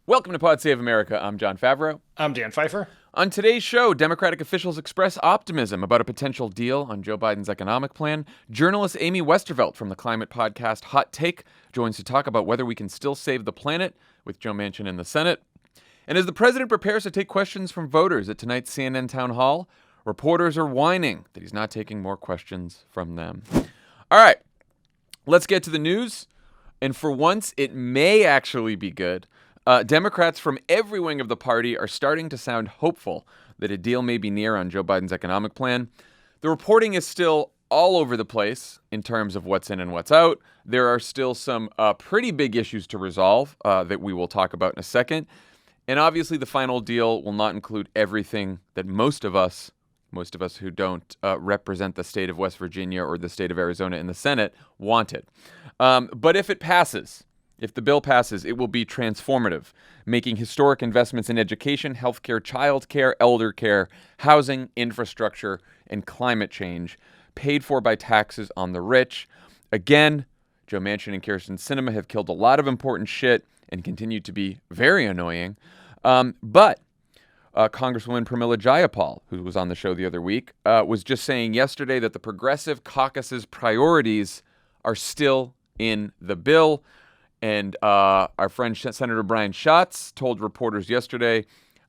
Welcome to Pod Save America. I'm Jon Favreau. I'm Dan Pfeiffer. On today's show, Democratic officials express optimism about a potential deal on Joe Biden's economic plan. Journalist Amy Westervelt from the climate podcast Hot Take joins to talk about whether we can still save the planet with Joe Manchin in the Senate. And as the president prepares to take questions from voters at tonight's CNN town hall, reporters are whining that he's not taking more questions from them. All right, let's get to the news. And for once, it may actually be good. Democrats from every wing of the party are starting to sound hopeful that a deal may be near on Joe Biden's economic plan. The reporting is still all over the place in terms of what's in and what's out. There are still some pretty big issues to resolve that we will talk about in a second. And obviously, the final deal will not include everything that most of us who don't represent the state of West Virginia or the state of Arizona in the Senate wanted. But if the bill passes, it will be transformative, making historic investments in education, healthcare, childcare, elder care, housing, infrastructure, and climate change, paid for by taxes on the rich. Again, Joe Manchin and Kyrsten Sinema have killed a lot of important shit and continue to be very annoying. But Congresswoman Pramila Jayapal, who was on the show the other week, was just saying yesterday that the Progressive Caucus's priorities are still in the bill. And our friend Senator Brian Schatz told reporters yesterday,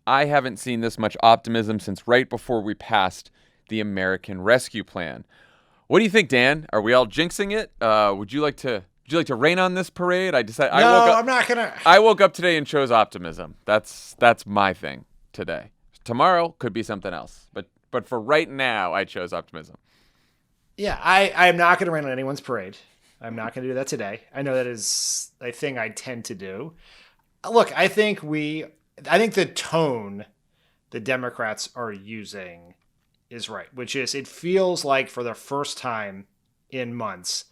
I haven't seen this much optimism since right before we passed the American Rescue Plan. What do you think, Dan? Are we all jinxing it? Would you like to rain on this parade? I'm not gonna. I woke up today and chose optimism. That's my thing today. Tomorrow could be something else. But for right now, I chose optimism. Yeah, I'm not gonna rain on anyone's parade. I'm not going to do that today. I know that is a thing I tend to do. Look, I think the tone the Democrats are using is right, which is it feels like for the first time in months,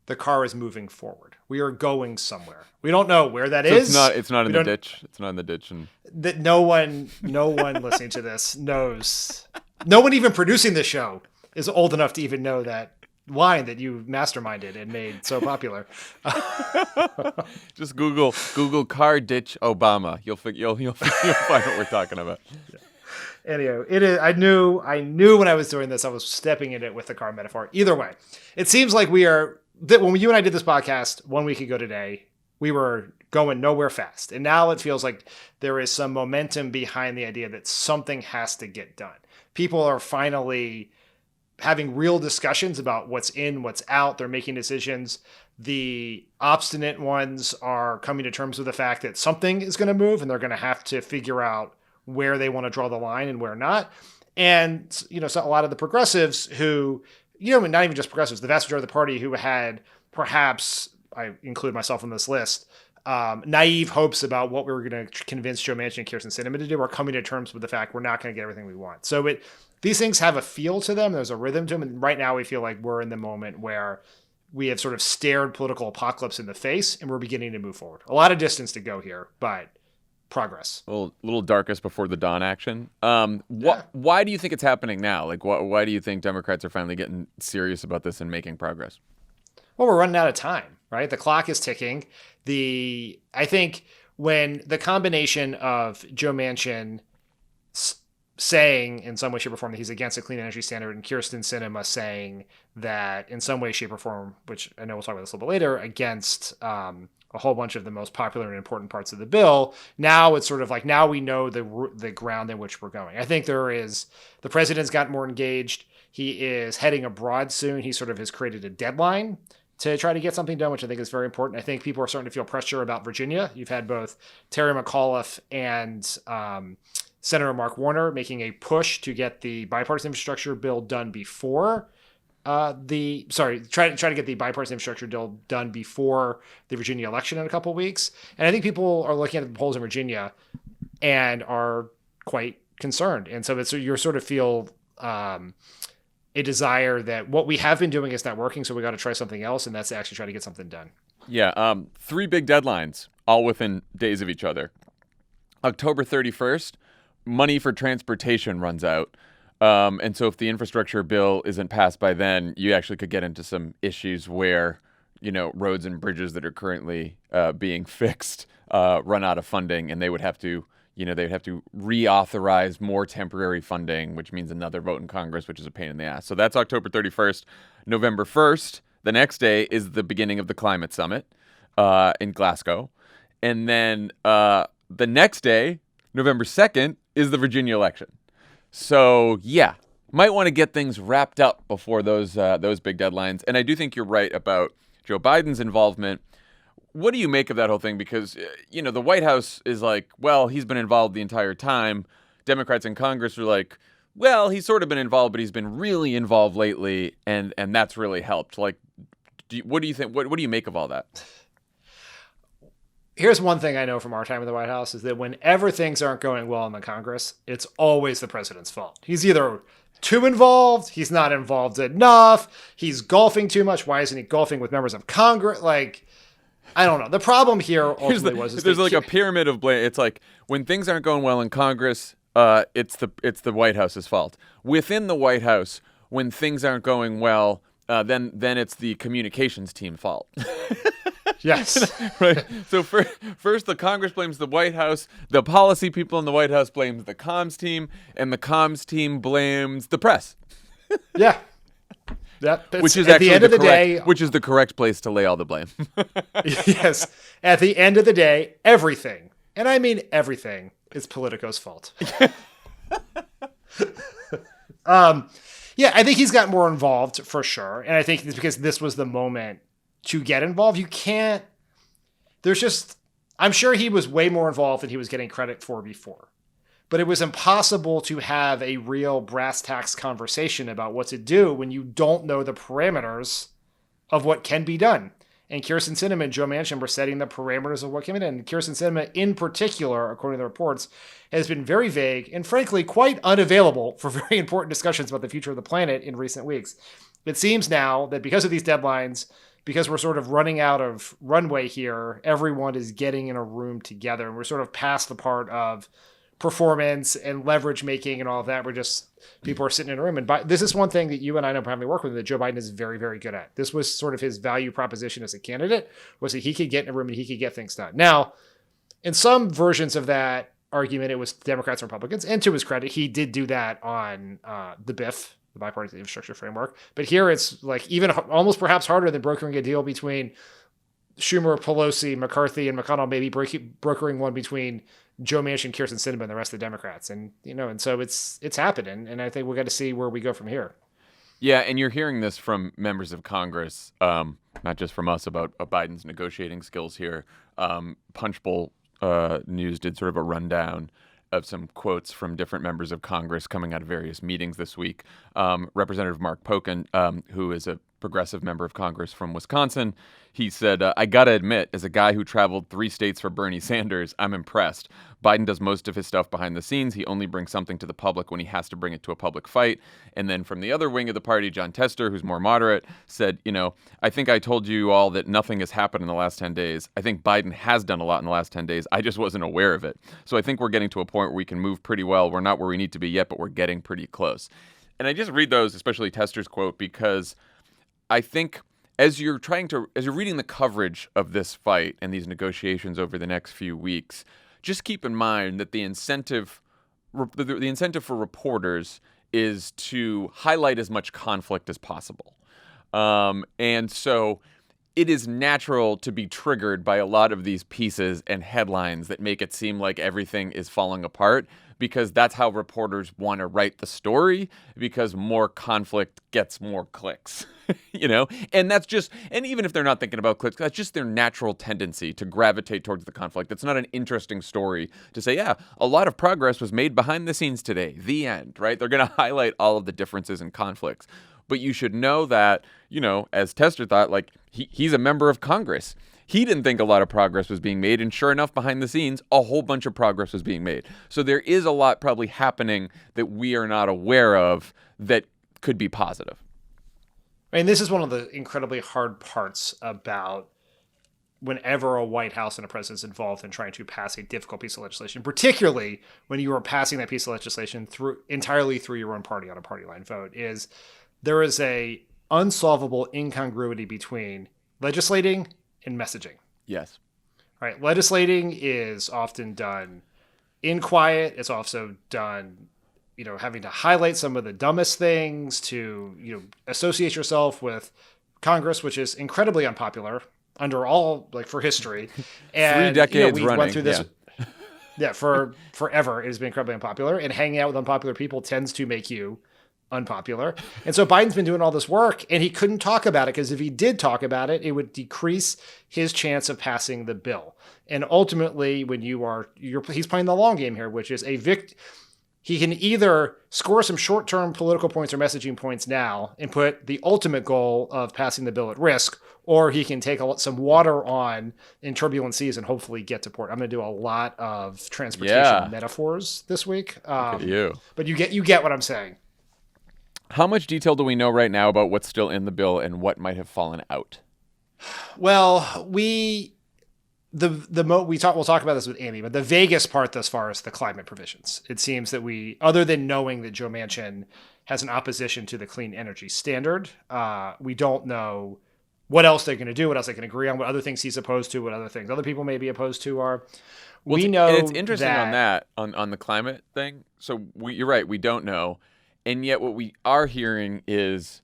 the car is moving forward. We are going somewhere. We don't know where that is. It's not in the ditch. It's not in the ditch. And that no one listening to this knows. No one even producing the show is old enough to even know that line that you masterminded and made so popular. Just Google car ditch Obama. You'll find what we're talking about. Yeah. Anyway, it is. I knew when I was doing this, I was stepping in it with the car metaphor. Either way, it seems like when you and I did this podcast 1 week ago today, we were going nowhere fast. And now it feels like there is some momentum behind the idea that something has to get done. People are finally having real discussions about what's in, what's out. They're making decisions. The obstinate ones are coming to terms with the fact that something is going to move and they're going to have to figure out where they want to draw the line and where not. And, so a lot of the progressives who, not even just progressives, the vast majority of the party who had perhaps, I include myself on this list, naive hopes about what we were going to convince Joe Manchin and Kyrsten Sinema to do are coming to terms with the fact we're not going to get everything we want. So these things have a feel to them. There's a rhythm to them. And right now we feel like we're in the moment where we have sort of stared political apocalypse in the face and we're beginning to move forward. A lot of distance to go here, but progress. A little darkest before the dawn action. Why do you think it's happening now? Like, why do you think Democrats are finally getting serious about this and making progress? Well, we're running out of time, right? The clock is ticking. I think when the combination of Joe Manchin saying in some way, shape, or form that he's against a clean energy standard and Kyrsten Sinema saying that in some way, shape, or form, which I know we'll talk about this a little bit later, against a whole bunch of the most popular and important parts of the bill, now it's sort of like now we know the ground in which we're going. I think the president's gotten more engaged. He is heading abroad soon. He sort of has created a deadline to try to get something done, which I think is very important. I think people are starting to feel pressure about Virginia. You've had both Terry McAuliffe and Senator Mark Warner making a push to get the bipartisan infrastructure bill done before try to get the bipartisan infrastructure bill done before the Virginia election in a couple of weeks. And I think people are looking at the polls in Virginia and are quite concerned. And so you sort of feel a desire that what we have been doing is not working, so we got to try something else, and that's to actually try to get something done. Yeah, 3 big deadlines, all within days of each other. October 31st, money for transportation runs out. And so if the infrastructure bill isn't passed by then, you actually could get into some issues where roads and bridges that are currently being fixed run out of funding, and they would have to reauthorize more temporary funding, which means another vote in Congress, which is a pain in the ass. So that's October 31st. November 1st, the next day, is the beginning of the climate summit in Glasgow. And then the next day, November 2nd, is the Virginia election. So, yeah, might want to get things wrapped up before those big deadlines. And I do think you're right about Joe Biden's involvement. What do you make of that whole thing? Because, the White House is like, well, he's been involved the entire time. Democrats in Congress are like, well, he's sort of been involved, but he's been really involved lately, and that's really helped. Like, what do you think? What do you make of all that? Here's one thing I know from our time in the White House is that whenever things aren't going well in the Congress, it's always the president's fault. He's either too involved, he's not involved enough, he's golfing too much. Why isn't he golfing with members of Congress? Like, I don't know. The problem here ultimately there's like a pyramid of blame. It's like when things aren't going well in Congress, it's the White House's fault. Within the White House, when things aren't going well, then it's the communications team fault. Yes. Right. So first the Congress blames the White House, the policy people in the White House blames the comms team, and the comms team blames the press. Yeah. Which is actually the correct place to lay all the blame. Yes. At the end of the day, everything, and I mean everything, is Politico's fault. Yeah, I think he's got more involved for sure. And I think it's because this was the moment to get involved. You can't, I'm sure he was way more involved than he was getting credit for before. But it was impossible to have a real brass tacks conversation about what to do when you don't know the parameters of what can be done. And Kyrsten Sinema and Joe Manchin were setting the parameters of what came in. And Kyrsten Sinema, in particular, according to the reports, has been very vague and, frankly, quite unavailable for very important discussions about the future of the planet in recent weeks. It seems now that because of these deadlines, because we're sort of running out of runway here, everyone is getting in a room together. And we're sort of past the part of performance and leverage making and all of that. People are sitting in a room. And this is one thing that you and I know probably work with that Joe Biden is very, very good at. This was sort of his value proposition as a candidate, was that he could get in a room and he could get things done. Now, in some versions of that argument, it was Democrats and Republicans. And to his credit, he did do that on the BIF, the Bipartisan Infrastructure Framework. But here it's like even almost perhaps harder than brokering a deal between Schumer, Pelosi, McCarthy, and McConnell, maybe brokering one between Joe Manchin, Kyrsten Sinema, and the rest of the Democrats. And, and so it's happening. And I think we've got to see where we go from here. Yeah. And you're hearing this from members of Congress, not just from us, about Biden's negotiating skills here. Punchbowl News did sort of a rundown of some quotes from different members of Congress coming out of various meetings this week. Representative Mark Pocan, who is a progressive member of Congress from Wisconsin, he said, I gotta admit, as a guy who traveled 3 states for Bernie Sanders, I'm impressed. Biden does most of his stuff behind the scenes. He only brings something to the public when he has to bring it to a public fight. And then from the other wing of the party, John Tester, who's more moderate, said, I think I told you all that nothing has happened in the last 10 days. I think Biden has done a lot in the last 10 days. I just wasn't aware of it. So I think we're getting to a point where we can move pretty well. We're not where we need to be yet, but we're getting pretty close. And I just read those, especially Tester's quote, because I think as you're reading the coverage of this fight and these negotiations over the next few weeks, just keep in mind that the incentive for reporters is to highlight as much conflict as possible. And so it is natural to be triggered by a lot of these pieces and headlines that make it seem like everything is falling apart, because that's how reporters want to write the story, because more conflict gets more clicks, and even if they're not thinking about clicks, that's just their natural tendency to gravitate towards the conflict. It's not an interesting story to say, yeah, a lot of progress was made behind the scenes today, the end, right? They're going to highlight all of the differences and conflicts. But you should know that, as Tester thought, like he's a member of Congress. He didn't think a lot of progress was being made. And sure enough, behind the scenes, a whole bunch of progress was being made. So there is a lot probably happening that we are not aware of that could be positive. I mean, this is one of the incredibly hard parts about whenever a White House and a president is involved in trying to pass a difficult piece of legislation, particularly when you are passing that piece of legislation entirely through your own party on a party line vote, is there is a unsolvable incongruity between legislating and messaging. Yes. Right. Legislating is often done in quiet. It's also done, having to highlight some of the dumbest things, to, associate yourself with Congress, which is incredibly unpopular under all, for history. And 3 decades we running. went through this. Yeah, for forever. It has been incredibly unpopular. And hanging out with unpopular people tends to make you unpopular. And so Biden's been doing all this work, and he couldn't talk about it because if he did talk about it, it would decrease his chance of passing the bill. And ultimately, when he's playing the long game here, which is he can either score some short-term political points or messaging points now and put the ultimate goal of passing the bill at risk, or he can take some water on in turbulent seas and hopefully get to port. I'm going to do a lot of transportation metaphors this week. Look at you. But you get what I'm saying. How much detail do we know right now about what's still in the bill and what might have fallen out? Well, we'll talk about this with Amy, but the vaguest part thus far is the climate provisions. It seems that other than knowing that Joe Manchin has an opposition to the clean energy standard, we don't know what else they're going to do, what else they can agree on, what other things he's opposed to, what other things other people may be opposed to are. We know it's interesting on the climate thing. So you're right, we don't know. And yet what we are hearing is,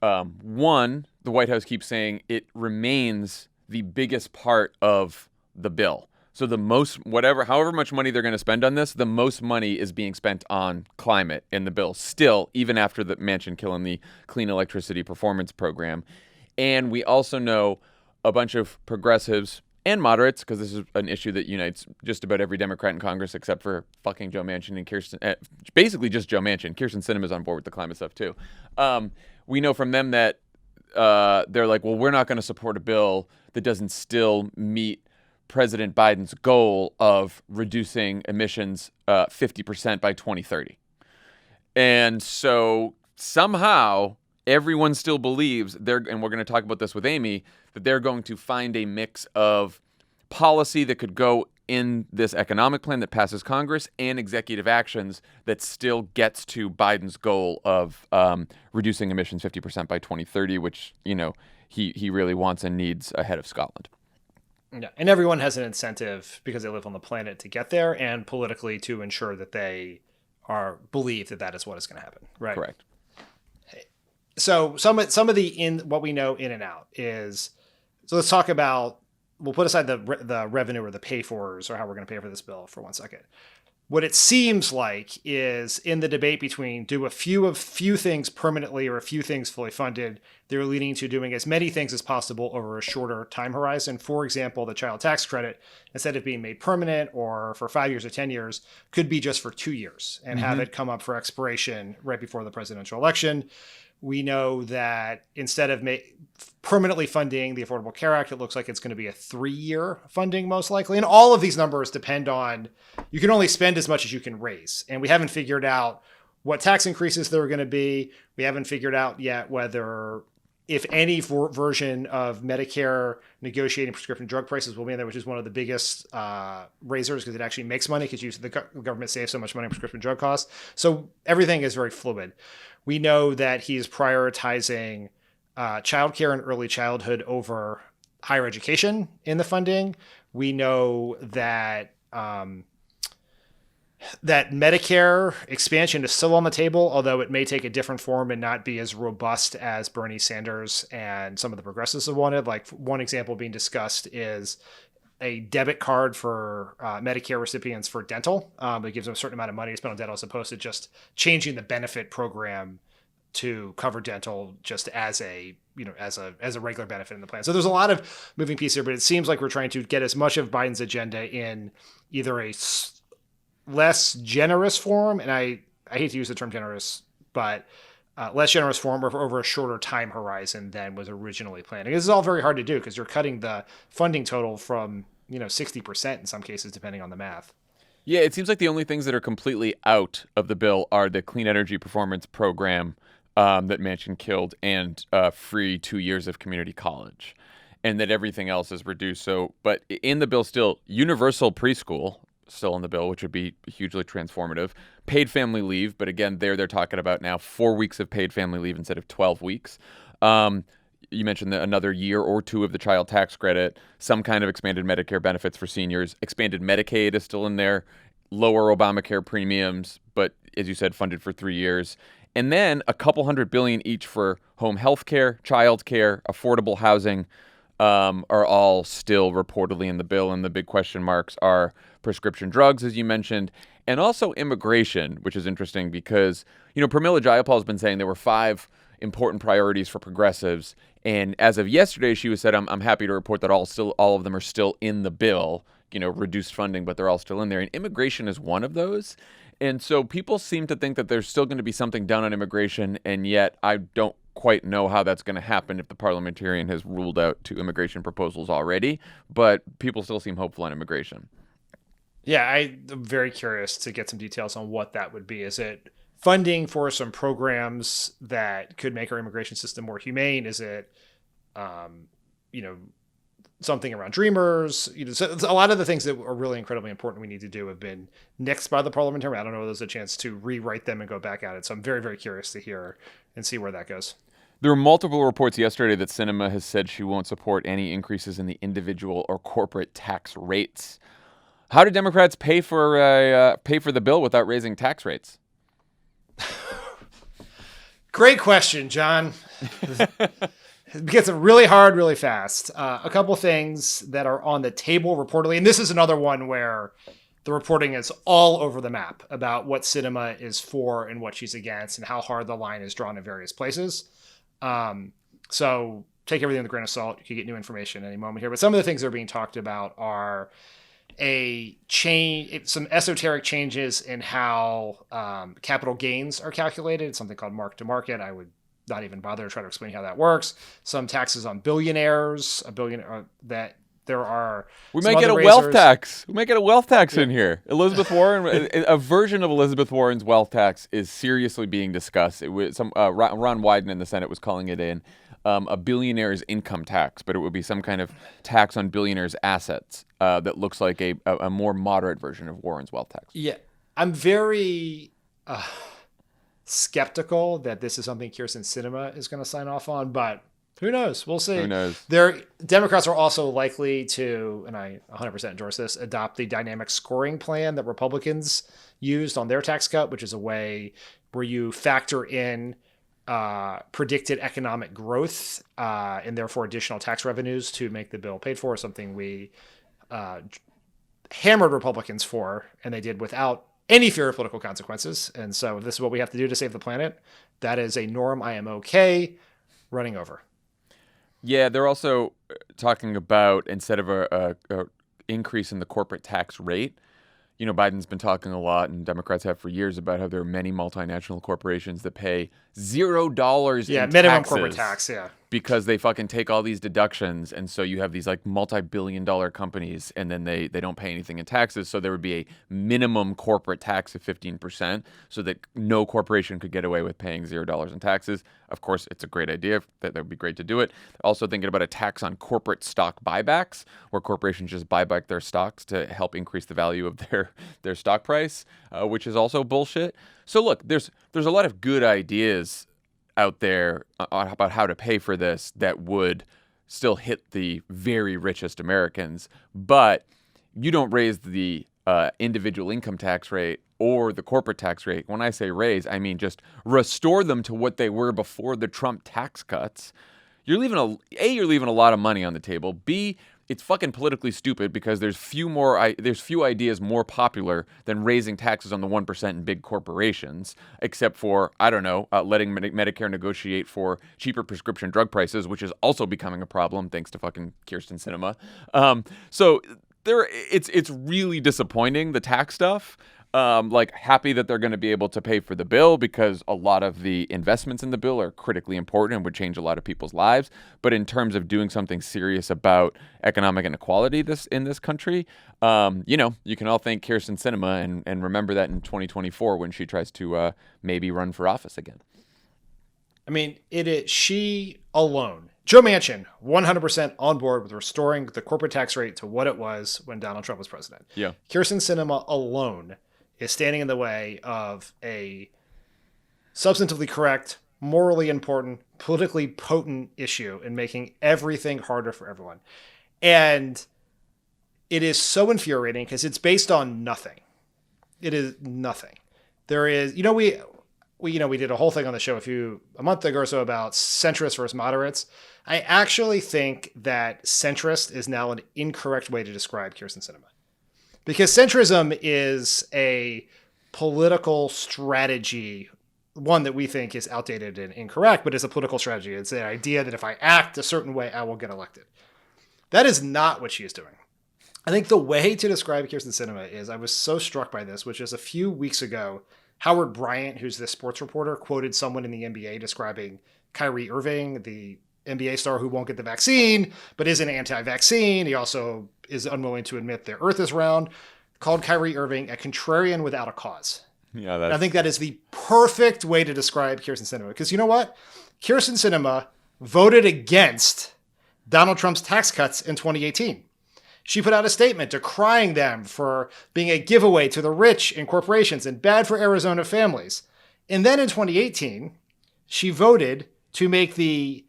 one, the White House keeps saying it remains the biggest part of the bill. So however much money they're going to spend on this, the most money is being spent on climate in the bill still, even after the Manchin killing the Clean Electricity Performance Program. And we also know a bunch of progressives and moderates, because this is an issue that unites just about every Democrat in Congress except for fucking Joe Manchin and Kirsten. Basically just Joe Manchin. Kirsten Sinema's on board with the climate stuff too. We know from them that they're like, well, we're not going to support a bill that doesn't still meet President Biden's goal of reducing emissions 50% by 2030. And so somehow everyone still believes and we're going to talk about this with Amy, that they're going to find a mix of policy that could go in this economic plan that passes Congress and executive actions that still gets to Biden's goal of reducing emissions 50% by 2030, which, he really wants and needs ahead of Scotland. Yeah, and everyone has an incentive because they live on the planet to get there, and politically to ensure that they believe that is what is going to happen. Right. Correct. So some of what we know in and out is, so let's talk about, we'll put aside the revenue or the pay-fors or how we're going to pay for this bill for 1 second. What it seems like is in the debate between do a few things permanently or a few things fully funded, they're leading to doing as many things as possible over a shorter time horizon. For example, the child tax credit, instead of being made permanent or for 5 years or 10 years, could be just for 2 years and have it come up for expiration right before the presidential election. We know that instead of permanently funding the Affordable Care Act, it looks like it's going to be a 3-year funding most likely. And all of these numbers depend on, you can only spend as much as you can raise. And we haven't figured out what tax increases there are going to be. We haven't figured out yet whether, if any version of Medicare negotiating prescription drug prices will be in there, which is one of the biggest raisers because it actually makes money because the government saves so much money on prescription drug costs. So everything is very fluid. We know that he's prioritizing childcare and early childhood over higher education in the funding. We know that that Medicare expansion is still on the table, although it may take a different form and not be as robust as Bernie Sanders and some of the progressives have wanted. Like one example being discussed is a debit card for Medicare recipients for dental. It gives them a certain amount of money to spend on dental as opposed to just changing the benefit program to cover dental just as a regular benefit in the plan. So there's a lot of moving pieces here, but it seems like we're trying to get as much of Biden's agenda in either a less generous form, and I hate to use the term generous, but less generous form over a shorter time horizon than was originally planned. This is all very hard to do because you're cutting the funding total from 60% in some cases, depending on the math. Yeah, it seems like the only things that are completely out of the bill are the Clean Energy Performance Program that Manchin killed and free 2 years of community college, and that everything else is reduced. So, but in the bill still, universal preschool still in the bill, which would be hugely transformative. Paid family leave, but again, they're talking about now 4 weeks of paid family leave instead of 12 weeks. you mentioned another year or two of the child tax credit, some kind of expanded Medicare benefits for seniors, expanded Medicaid is still in there, lower Obamacare premiums, but as you said, funded for 3 years. And then a couple $100 billion each for home health care, child care, affordable housing, are all still reportedly in the bill. And the big question marks are prescription drugs, as you mentioned, and also immigration, which is interesting because, Pramila Jayapal has been saying there were 5 important priorities for progressives. And as of yesterday, she said, I'm happy to report that all of them are still in the bill, reduced funding, but they're all still in there. And immigration is one of those. And so people seem to think that there's still going to be something done on immigration, and yet I don't quite know how that's going to happen if the parliamentarian has ruled out 2 immigration proposals already, but people still seem hopeful on immigration. Yeah, I'm very curious to get some details on what that would be. Is it funding for some programs that could make our immigration system more humane? Is it, something around Dreamers? So a lot of the things that are really incredibly important we need to do have been nixed by the parliamentarian. I don't know if there's a chance to rewrite them and go back at it. So I'm very, very curious to hear and see where that goes. There were multiple reports yesterday that Sinema has said she won't support any increases in the individual or corporate tax rates. How do Democrats pay for the bill without raising tax rates? Great question, John. It gets really hard really fast. A couple things that are on the table reportedly, and this is another one where the reporting is all over the map about what Sinema is for and what she's against and how hard the line is drawn in various places. So take everything with a grain of salt. You can get new information at any moment here. But some of the things that are being talked about are some esoteric changes in how capital gains are calculated. It's something called mark to market. I would not even bother to try to explain how that works. Some taxes on billionaires, that there are. We might get a wealth tax. We might get a wealth tax in here. Elizabeth Warren, a version of Elizabeth Warren's wealth tax is seriously being discussed. It was Ron Wyden in the Senate was calling it a billionaire's income tax, but it would be some kind of tax on billionaires' assets that looks like a more moderate version of Warren's wealth tax. Yeah, I'm very skeptical that this is something Kyrsten Sinema is going to sign off on, but who knows? We'll see. Who knows? Democrats are also likely to, and I 100% endorse this, adopt the dynamic scoring plan that Republicans used on their tax cut, which is a way where you factor in predicted economic growth and therefore additional tax revenues to make the bill paid for, something we hammered Republicans for, and they did without any fear of political consequences. And so if this is what we have to do to save the planet, that is a norm I am okay running over. Yeah, they're also talking about, instead of a increase in the corporate tax rate, Biden's been talking a lot, and Democrats have for years, about how there are many multinational corporations that pay $0 in minimum taxes corporate tax, because they fucking take all these deductions, and so you have these like multi-billion-dollar companies, and then they don't pay anything in taxes. So there would be a minimum corporate tax of 15%, so that no corporation could get away with paying $0 in taxes. Of course, it's a great idea. That would be great to do it. Also thinking about a tax on corporate stock buybacks, where corporations just buy back their stocks to help increase the value of their stock price, which is also bullshit. So look, there's a lot of good ideas out there about how to pay for this that would still hit the very richest Americans, but you don't raise the individual income tax rate or the corporate tax rate. When I say raise, I mean just restore them to what they were before the Trump tax cuts. You're leaving a lot of money on the table. B, it's fucking politically stupid because there's few ideas more popular than raising taxes on the 1% in big corporations, except for, I don't know, letting Medicare negotiate for cheaper prescription drug prices, which is also becoming a problem thanks to fucking Kyrsten Sinema. So it's really disappointing, the tax stuff. Happy that they're going to be able to pay for the bill because a lot of the investments in the bill are critically important and would change a lot of people's lives. But in terms of doing something serious about economic inequality in this country, you can all thank Kyrsten Sinema and remember that in 2024 when she tries to maybe run for office again. I mean, it is she alone. Joe Manchin, 100% on board with restoring the corporate tax rate to what it was when Donald Trump was president. Yeah. Kyrsten Sinema alone is standing in the way of a substantively correct morally important, politically potent issue in making everything harder for everyone. And it is so infuriating because it's based on nothing. It is nothing. There is, we did a whole thing on the show a month ago or so about centrists versus moderates. I actually think that centrist is now an incorrect way to describe Kyrsten Sinema, because centrism is a political strategy, one that we think is outdated and incorrect, but it's a political strategy. It's the idea that if I act a certain way, I will get elected. That is not what she is doing. I think the way to describe Kyrsten Sinema is, I was so struck by this, which is a few weeks ago, Howard Bryant, who's the sports reporter, quoted someone in the NBA describing Kyrie Irving, the NBA star who won't get the vaccine, but isn't anti-vaccine. He also is unwilling to admit the earth is round, called Kyrie Irving a contrarian without a cause. Yeah, I think that is the perfect way to describe Kyrsten Sinema. Because you know what? Kyrsten Sinema voted against Donald Trump's tax cuts in 2018. She put out a statement decrying them for being a giveaway to the rich and corporations and bad for Arizona families. And then in 2018, she voted to make the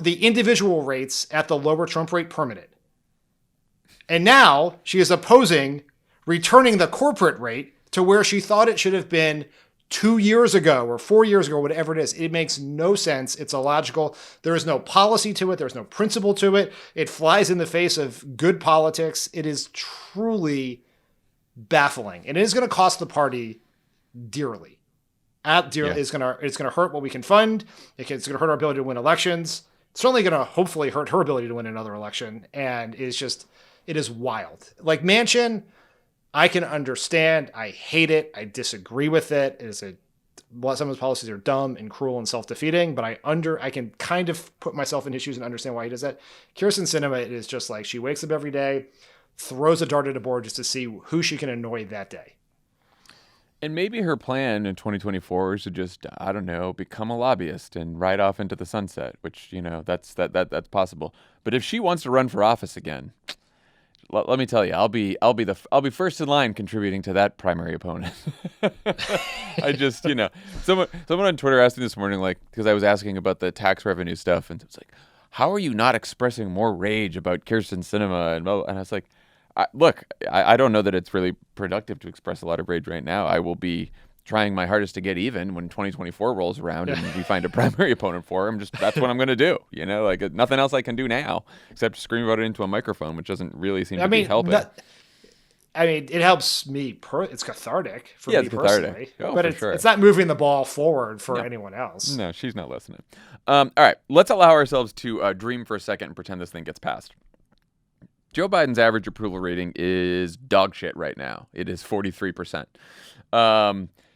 individual rates at the lower Trump rate permanent. And now she is opposing returning the corporate rate to where she thought it should have been 2 years ago or 4 years ago, whatever it is. It makes no sense. It's illogical. There is no policy to it. There's no principle to it. It flies in the face of good politics. It is truly baffling. And it is going to cost the party dearly. It's going to hurt what we can fund. It's going to hurt our ability to win elections. It's certainly going to hopefully hurt her ability to win another election. And it is wild. Like Manchin, I can understand. I hate it. I disagree with it. Some of his policies are dumb and cruel and self-defeating, but I can kind of put myself in his shoes and understand why he does that. Kyrsten Sinema, it is just like she wakes up every day, throws a dart at a board just to see who she can annoy that day. And maybe her plan in 2024 is to just, I don't know, become a lobbyist and ride off into the sunset, which, that's possible. But if she wants to run for office again, let me tell you, I'll be first in line contributing to that primary opponent. I just, someone on Twitter asked me this morning, like, because I was asking about the tax revenue stuff, and it's like, how are you not expressing more rage about Kyrsten Sinema? And I was like, I don't know that it's really productive to express a lot of rage right now. I will be trying my hardest to get even when 2024 rolls around and we find a primary opponent for him. That's what I'm going to do. Like nothing else I can do now except scream about it into a microphone, which doesn't really seem to be helping. It helps me. It's cathartic for me personally, but but it's not moving the ball forward for anyone else. No, she's not listening. All right, let's allow ourselves to dream for a second and pretend this thing gets passed. Joe Biden's average approval rating is dog shit right now. It is 43%.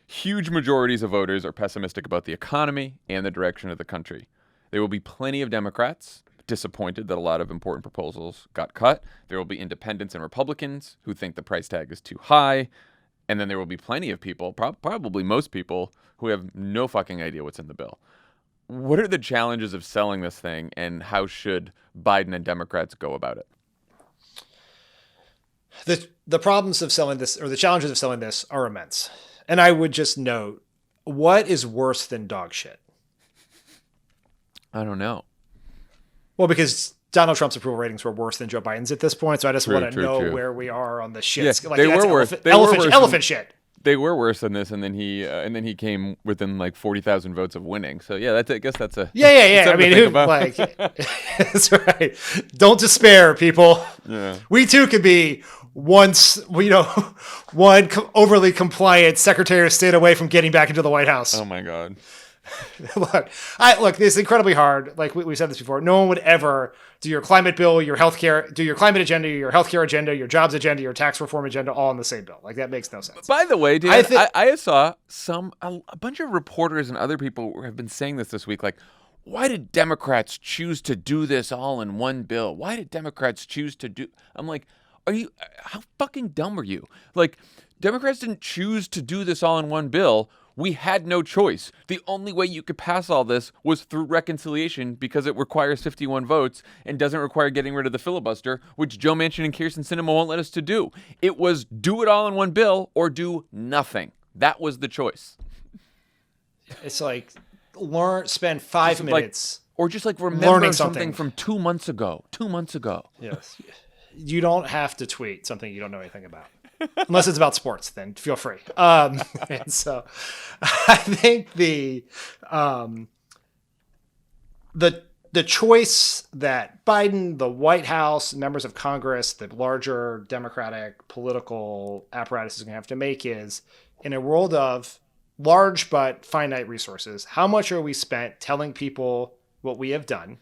Huge majorities of voters are pessimistic about the economy and the direction of the country. There will be plenty of Democrats disappointed that a lot of important proposals got cut. There will be independents and Republicans who think the price tag is too high. And then there will be plenty of people, probably most people, who have no fucking idea what's in the bill. What are the challenges of selling this thing, and how should Biden and Democrats go about it? The problems of selling this, or the challenges of selling this, are immense. And I would just note, what is worse than dog shit? I don't know. Well, because Donald Trump's approval ratings were worse than Joe Biden's at this point, so I just want to know where we are on the shit. Yeah, like, they were worse. Elephant shit. They were worse than this, and then he came within like 40,000 votes of winning. So yeah, I guess that's a I mean, that's right. Don't despair, people. Yeah. We too could be one overly compliant Secretary of State away from getting back into the White House. Oh my God. Look, this is incredibly hard. Like we said this before, no one would ever do your climate bill, your healthcare, do your climate agenda, your healthcare agenda, your jobs agenda, your tax reform agenda, all in the same bill. Like that makes no sense. By the way, Dan, I saw a bunch of reporters and other people have been saying this week. Like, why did Democrats choose to do this all in one bill? Why did Democrats choose to do? I'm like, how fucking dumb are you? Like, Democrats didn't choose to do this all in one bill. We had no choice. The only way you could pass all this was through reconciliation, because it requires 51 votes and doesn't require getting rid of the filibuster, which Joe Manchin and Kyrsten Sinema won't let us to do. It was do it all in one bill or do nothing. That was the choice. It's like, spend 5 minutes. Or just like remember learning something from 2 months ago. 2 months ago. Yes. You don't have to tweet something you don't know anything about. Unless it's about sports, then feel free. And so I think the choice that Biden, the White House, members of Congress, the larger Democratic political apparatus is going to have to make is, in a world of large but finite resources, how much are we spent telling people what we have done?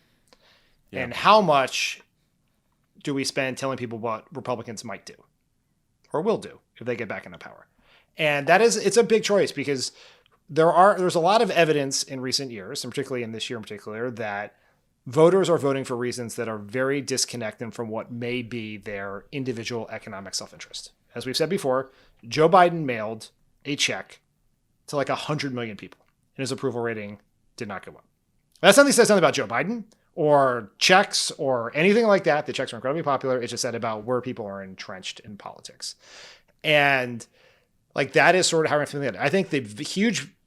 Yeah. And how much do we spend telling people what Republicans might do or will do if they get back into power? And it's a big choice, because there's a lot of evidence in recent years, and particularly in this year in particular, that voters are voting for reasons that are very disconnected from what may be their individual economic self-interest. As we've said before, Joe Biden mailed a check to like 100 million people, and his approval rating did not go up. That's something that says something about Joe Biden or checks or anything like that. The checks are incredibly popular. It's just said about where people are entrenched in politics. And like that is sort of how we're feeling. I think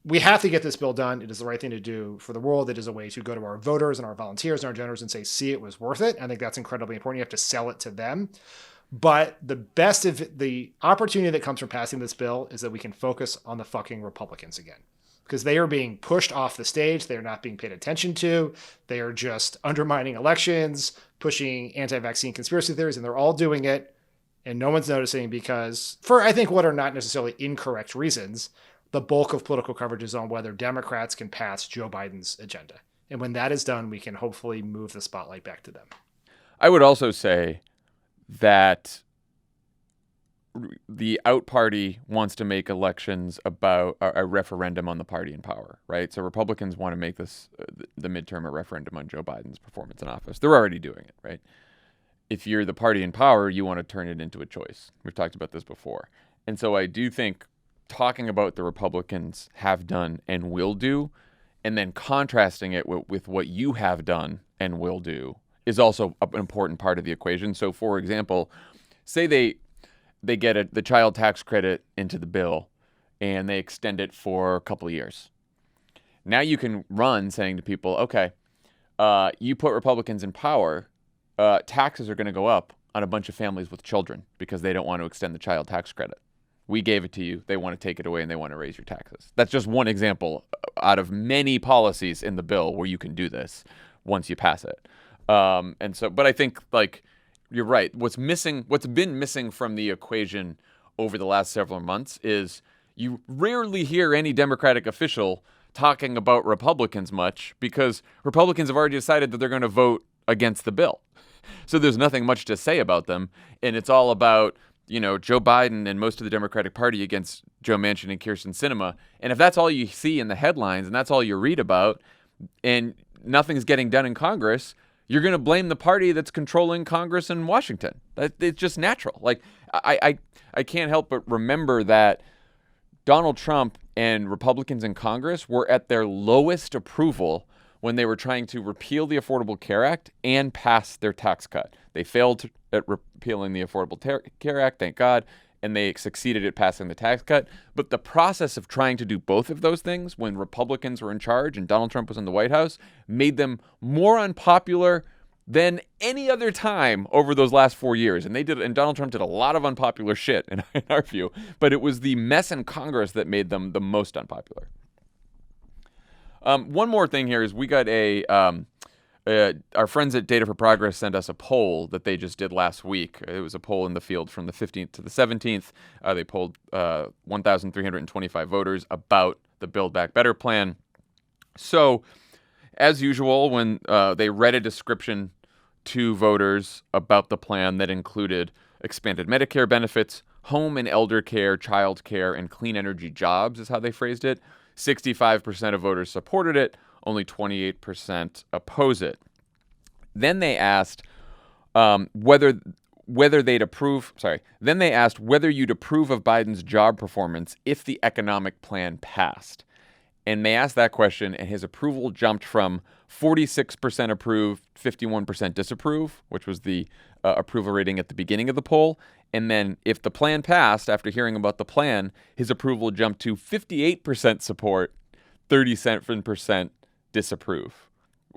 we have to get this bill done. It is the right thing to do for the world. It is a way to go to our voters and our volunteers and our donors and say, see, it was worth it. I think that's incredibly important. You have to sell it to them. But the best of the opportunity that comes from passing this bill is that we can focus on the fucking Republicans again, because they are being pushed off the stage. They are not being paid attention to. They are just undermining elections, pushing anti-vaccine conspiracy theories, and they're all doing it. And no one's noticing because, for I think what are not necessarily incorrect reasons, the bulk of political coverage is on whether Democrats can pass Joe Biden's agenda. And when that is done, we can hopefully move the spotlight back to them. I would also say that the out party wants to make elections about a referendum on the party in power, right? So Republicans want to make this, the midterm, a referendum on Joe Biden's performance in office. They're already doing it, right? If you're the party in power, you want to turn it into a choice. We've talked about this before. And so I do think talking about the Republicans have done and will do, and then contrasting it with what you have done and will do, is also an important part of the equation. So, for example, say they get the child tax credit into the bill and they extend it for a couple of years. Now you can run saying to people, okay, you put Republicans in power, taxes are going to go up on a bunch of families with children because they don't want to extend the child tax credit. We gave it to you. They want to take it away and they want to raise your taxes. That's just one example out of many policies in the bill where you can do this once you pass it. But I think, like, you're right. What's been missing from the equation over the last several months is you rarely hear any Democratic official talking about Republicans much, because Republicans have already decided that they're going to vote against the bill. So there's nothing much to say about them. And it's all about, Joe Biden and most of the Democratic Party against Joe Manchin and Kyrsten Sinema. And if that's all you see in the headlines and that's all you read about, and nothing's getting done in Congress, you're going to blame the party that's controlling Congress in Washington. It's just natural. Like, I can't help but remember that Donald Trump and Republicans in Congress were at their lowest approval when they were trying to repeal the Affordable Care Act and pass their tax cut. They failed at repealing the Affordable Care Act, thank God, and they succeeded at passing the tax cut. But the process of trying to do both of those things when Republicans were in charge and Donald Trump was in the White House made them more unpopular than any other time over those last 4 years. And Donald Trump did a lot of unpopular shit in our view, but it was the mess in Congress that made them the most unpopular. One more thing here is we got our friends at Data for Progress sent us a poll that they just did last week. It was a poll in the field from the 15th to the 17th. They polled 1,325 voters about the Build Back Better plan. So, as usual, when they read a description to voters about the plan that included expanded Medicare benefits, home and elder care, child care, and clean energy jobs is how they phrased it, 65% of voters supported it, only 28% oppose it. Then they asked whether they'd approve. Then they asked whether you'd approve of Biden's job performance if the economic plan passed. And they asked that question, and his approval jumped from 46% approve, 51% disapprove, which was the approval rating at the beginning of the poll. And then if the plan passed, after hearing about the plan, his approval jumped to 58% support, 37% disapprove.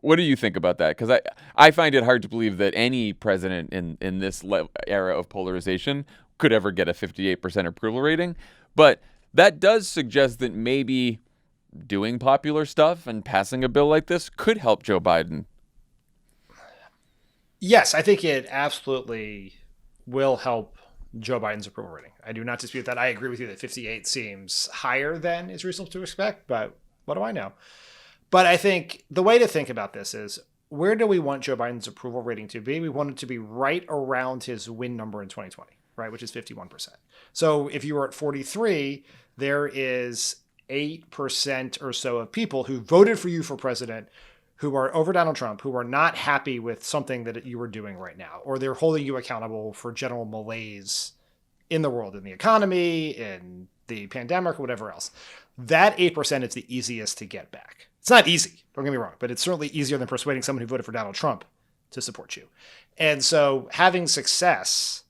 What do you think about that? Because I find it hard to believe that any president in this era of polarization could ever get a 58% approval rating. But that does suggest that maybe doing popular stuff and passing a bill like this could help Joe Biden. Yes, I think it absolutely will help Joe Biden's approval rating. I do not dispute that. I agree with you that 58 seems higher than is reasonable to expect, but what do I know? But I think the way to think about this is, where do we want Joe Biden's approval rating to be? We want it to be right around his win number in 2020, right, which is 51%. So if you were at 43, there is 8% or so of people who voted for you for president who are over Donald Trump, who are not happy with something that you are doing right now, or they're holding you accountable for general malaise in the world, in the economy, in the pandemic, or whatever else. That 8% is the easiest to get back. It's not easy, don't get me wrong, but it's certainly easier than persuading someone who voted for Donald Trump to support you. And so having success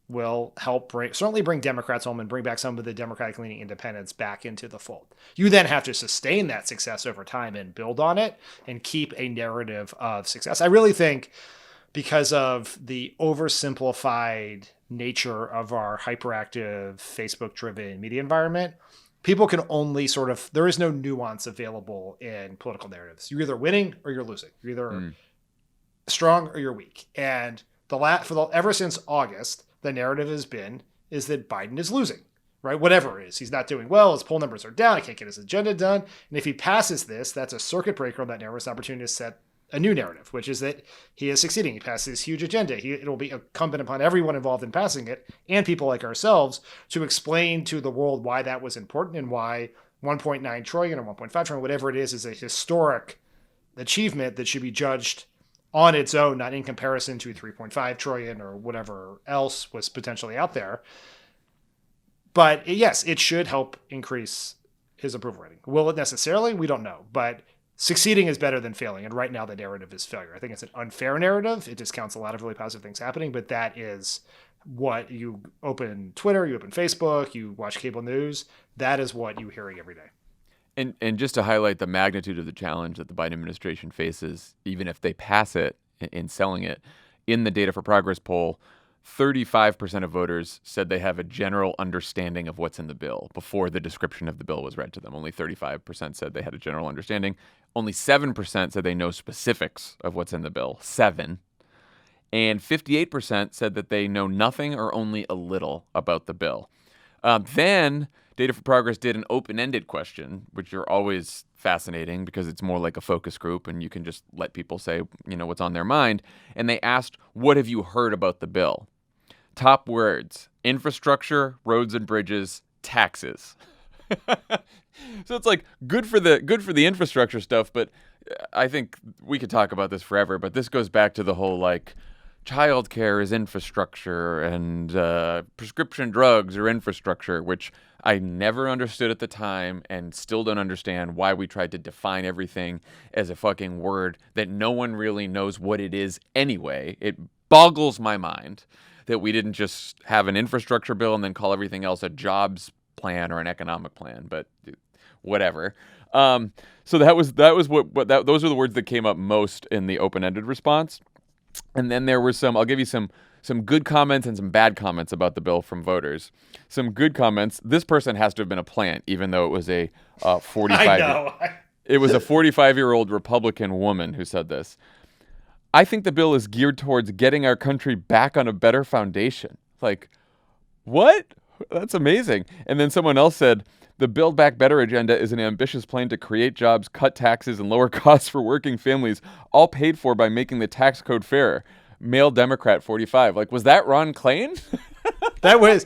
will help certainly bring Democrats home and bring back some of the Democratic-leaning independents back into the fold. You then have to sustain that success over time and build on it and keep a narrative of success. I really think, because of the oversimplified nature of our hyperactive, Facebook-driven media environment, people can only there is no nuance available in political narratives. You're either winning or you're losing. You're either strong or you're weak. And ever since August, the narrative is that Biden is losing, right? Whatever it is. He's not doing well. His poll numbers are down. He can't get his agenda done. And if he passes this, that's a circuit breaker on that narrative. It's an opportunity to set a new narrative, which is that he is succeeding. He passed this huge agenda. It'll be incumbent upon everyone involved in passing it, and people like ourselves, to explain to the world why that was important and why 1.9 trillion or 1.5 trillion, whatever it is a historic achievement that should be judged on its own, not in comparison to 3.5 trillion or whatever else was potentially out there. But yes, it should help increase his approval rating. Will it necessarily? We don't know. But succeeding is better than failing. And right now the narrative is failure. I think it's an unfair narrative. It discounts a lot of really positive things happening, but that is what you open Twitter, you open Facebook, you watch cable news. That is what you're hearing every day. And just to highlight the magnitude of the challenge that the Biden administration faces, even if they pass it in selling it, in the Data for Progress poll, 35% of voters said they have a general understanding of what's in the bill before the description of the bill was read to them. Only 35% said they had a general understanding. Only 7% said they know specifics of what's in the bill. 7. And 58% said that they know nothing or only a little about the bill. Then Data for Progress did an open-ended question, which are always fascinating because it's more like a focus group and you can just let people say, what's on their mind. And they asked, what have you heard about the bill? Top words: infrastructure, roads and bridges, taxes. So it's like good for the infrastructure stuff, but I think we could talk about this forever, but this goes back to the whole childcare is infrastructure and prescription drugs are infrastructure, which I never understood at the time and still don't understand why we tried to define everything as a fucking word that no one really knows what it is anyway. It boggles my mind that we didn't just have an infrastructure bill and then call everything else a jobs plan or an economic plan, but whatever. So that was those are the words that came up most in the open-ended response. And then there were I'll give you some good comments and some bad comments about the bill from voters. Some good comments: this person has to have been a plant, even though it was a 45. I know. It was a 45-year-old Republican woman who said this. I think the bill is geared towards getting our country back on a better foundation. What? That's amazing. And then someone else said, the Build Back Better agenda is an ambitious plan to create jobs, cut taxes, and lower costs for working families, all paid for by making the tax code fairer. Male Democrat 45. Was that Ron Klain? That was...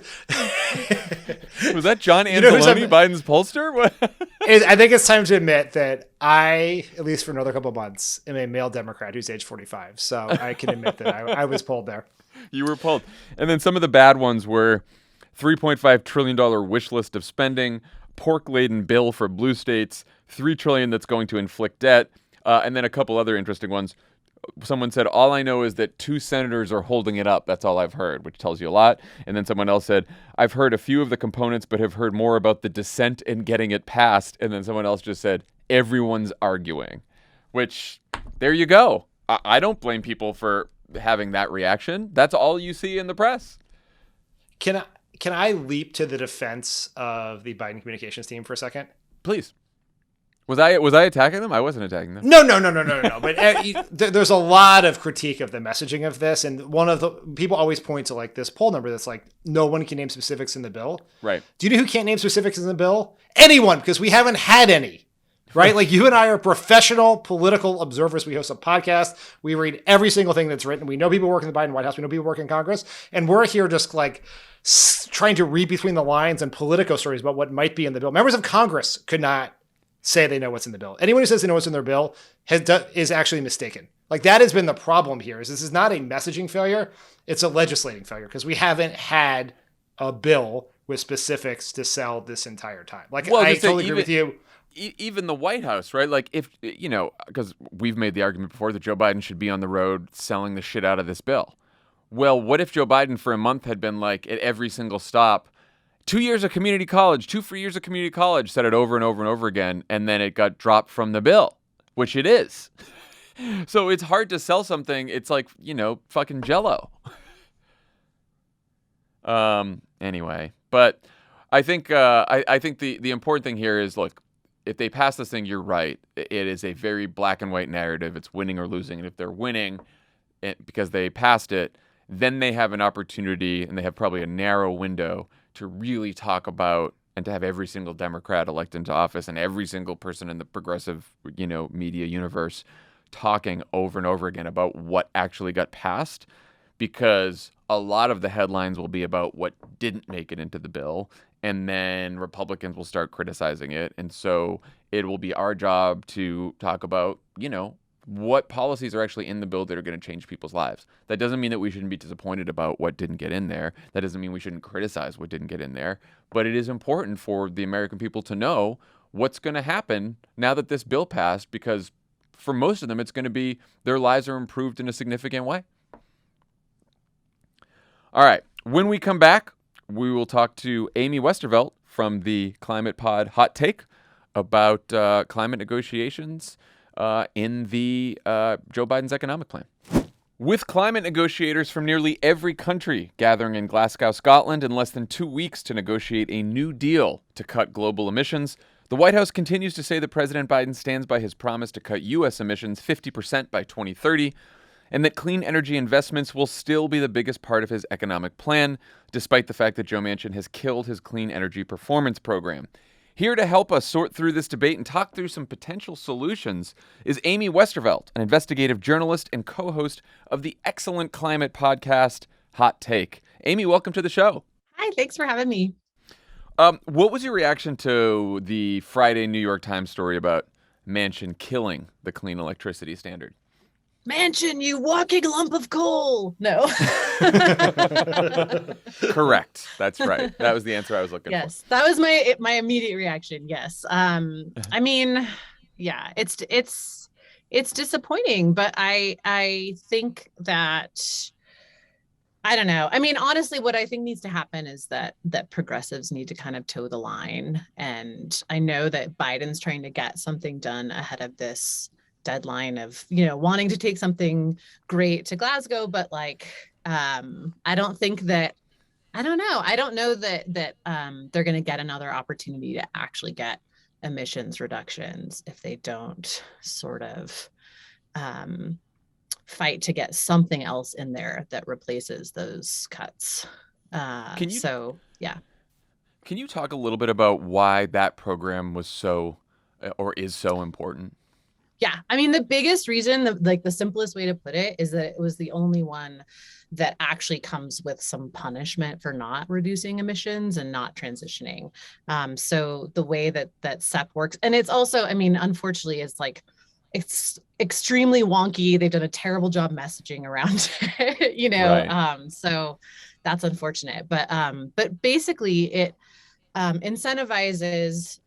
Was that John Anzalone, Biden's pollster? What? I think it's time to admit that I, at least for another couple of months, am a male Democrat who's age 45. So I can admit that I was polled there. You were polled. And then some of the bad ones were $3.5 trillion wish list of spending, pork-laden bill for blue states, $3 trillion that's going to inflict debt, and then a couple other interesting ones. Someone said, all I know is that 2 senators are holding it up. That's all I've heard, which tells you a lot. And then someone else said, I've heard a few of the components, but have heard more about the dissent in getting it passed. And then someone else just said, everyone's arguing, which there you go. I don't blame people for having that reaction. That's all you see in the press. Can I leap to the defense of the Biden communications team for a second? Please. Was I attacking them? I wasn't attacking them. No. But there's a lot of critique of the messaging of this, and one of the people always point to like this poll number that's like no one can name specifics in the bill. Right. Do you know who can't name specifics in the bill? Anyone, because we haven't had any. Right? Like you and I are professional political observers. We host a podcast. We read every single thing that's written. We know people work in the Biden White House. We know people work in Congress, and we're here just like trying to read between the lines and Politico stories about what might be in the bill. Members of Congress could not say they know what's in the bill. Anyone who says they know what's in their bill is actually mistaken. Like that has been the problem here. Is this is not a messaging failure; it's a legislating failure because we haven't had a bill with specifics to sell this entire time. Like I totally agree with you. Even the White House, right? Like if because we've made the argument before that Joe Biden should be on the road selling the shit out of this bill. Well, what if Joe Biden for a month had been like at every single stop, 2 years of community college, 2 free years of community college, said it over and over and over again, and then it got dropped from the bill, which it is. So it's hard to sell something. It's like, fucking Jell-O. Anyway, but I think I think the important thing here is, look, if they pass this thing, you're right. It is a very black and white narrative. It's winning or losing. And if they're winning because they passed it, then they have an opportunity, and they have probably a narrow window to really talk about and to have every single Democrat elected into office and every single person in the progressive, media universe talking over and over again about what actually got passed, because a lot of the headlines will be about what didn't make it into the bill, and then Republicans will start criticizing it. And so it will be our job to talk about, what policies are actually in the bill that are going to change people's lives. That doesn't mean that we shouldn't be disappointed about what didn't get in there. That doesn't mean we shouldn't criticize what didn't get in there. But it is important for the American people to know what's going to happen now that this bill passed, because for most of them, it's going to be their lives are improved in a significant way. All right. When we come back, we will talk to Amy Westervelt from the Climate Pod Hot Take about climate negotiations in the Joe Biden's economic plan. With climate negotiators from nearly every country gathering in Glasgow, Scotland in less than 2 weeks to negotiate a new deal to cut global emissions, the White House continues to say that President Biden stands by his promise to cut U.S. emissions 50% by 2030, and that clean energy investments will still be the biggest part of his economic plan, despite the fact that Joe Manchin has killed his clean energy performance program. Here to help us sort through this debate and talk through some potential solutions is Amy Westervelt, an investigative journalist and co-host of the excellent climate podcast Hot Take. Amy, welcome to the show. Hi, thanks for having me. What was your reaction to the Friday New York Times story about Manchin killing the clean electricity standard? Manchin, you walking lump of coal. No. Correct. That's right. That was the answer I was looking for. Yes, that was my immediate reaction. Yes. I mean, yeah, it's disappointing, but I think that, I don't know. I mean, honestly, what I think needs to happen is that progressives need to kind of toe the line. And I know that Biden's trying to get something done ahead of this deadline of, wanting to take something great to Glasgow, but I don't know that they're going to get another opportunity to actually get emissions reductions if they don't sort of fight to get something else in there that replaces those cuts. Can you talk a little bit about why that program was so or is so important? Yeah, I mean, the biggest reason, the simplest way to put it, is that it was the only one that actually comes with some punishment for not reducing emissions and not transitioning. So the way that SEP works, and it's also, I mean, unfortunately, it's extremely wonky. They've done a terrible job messaging around it, Right. So that's unfortunate. But basically, it incentivizes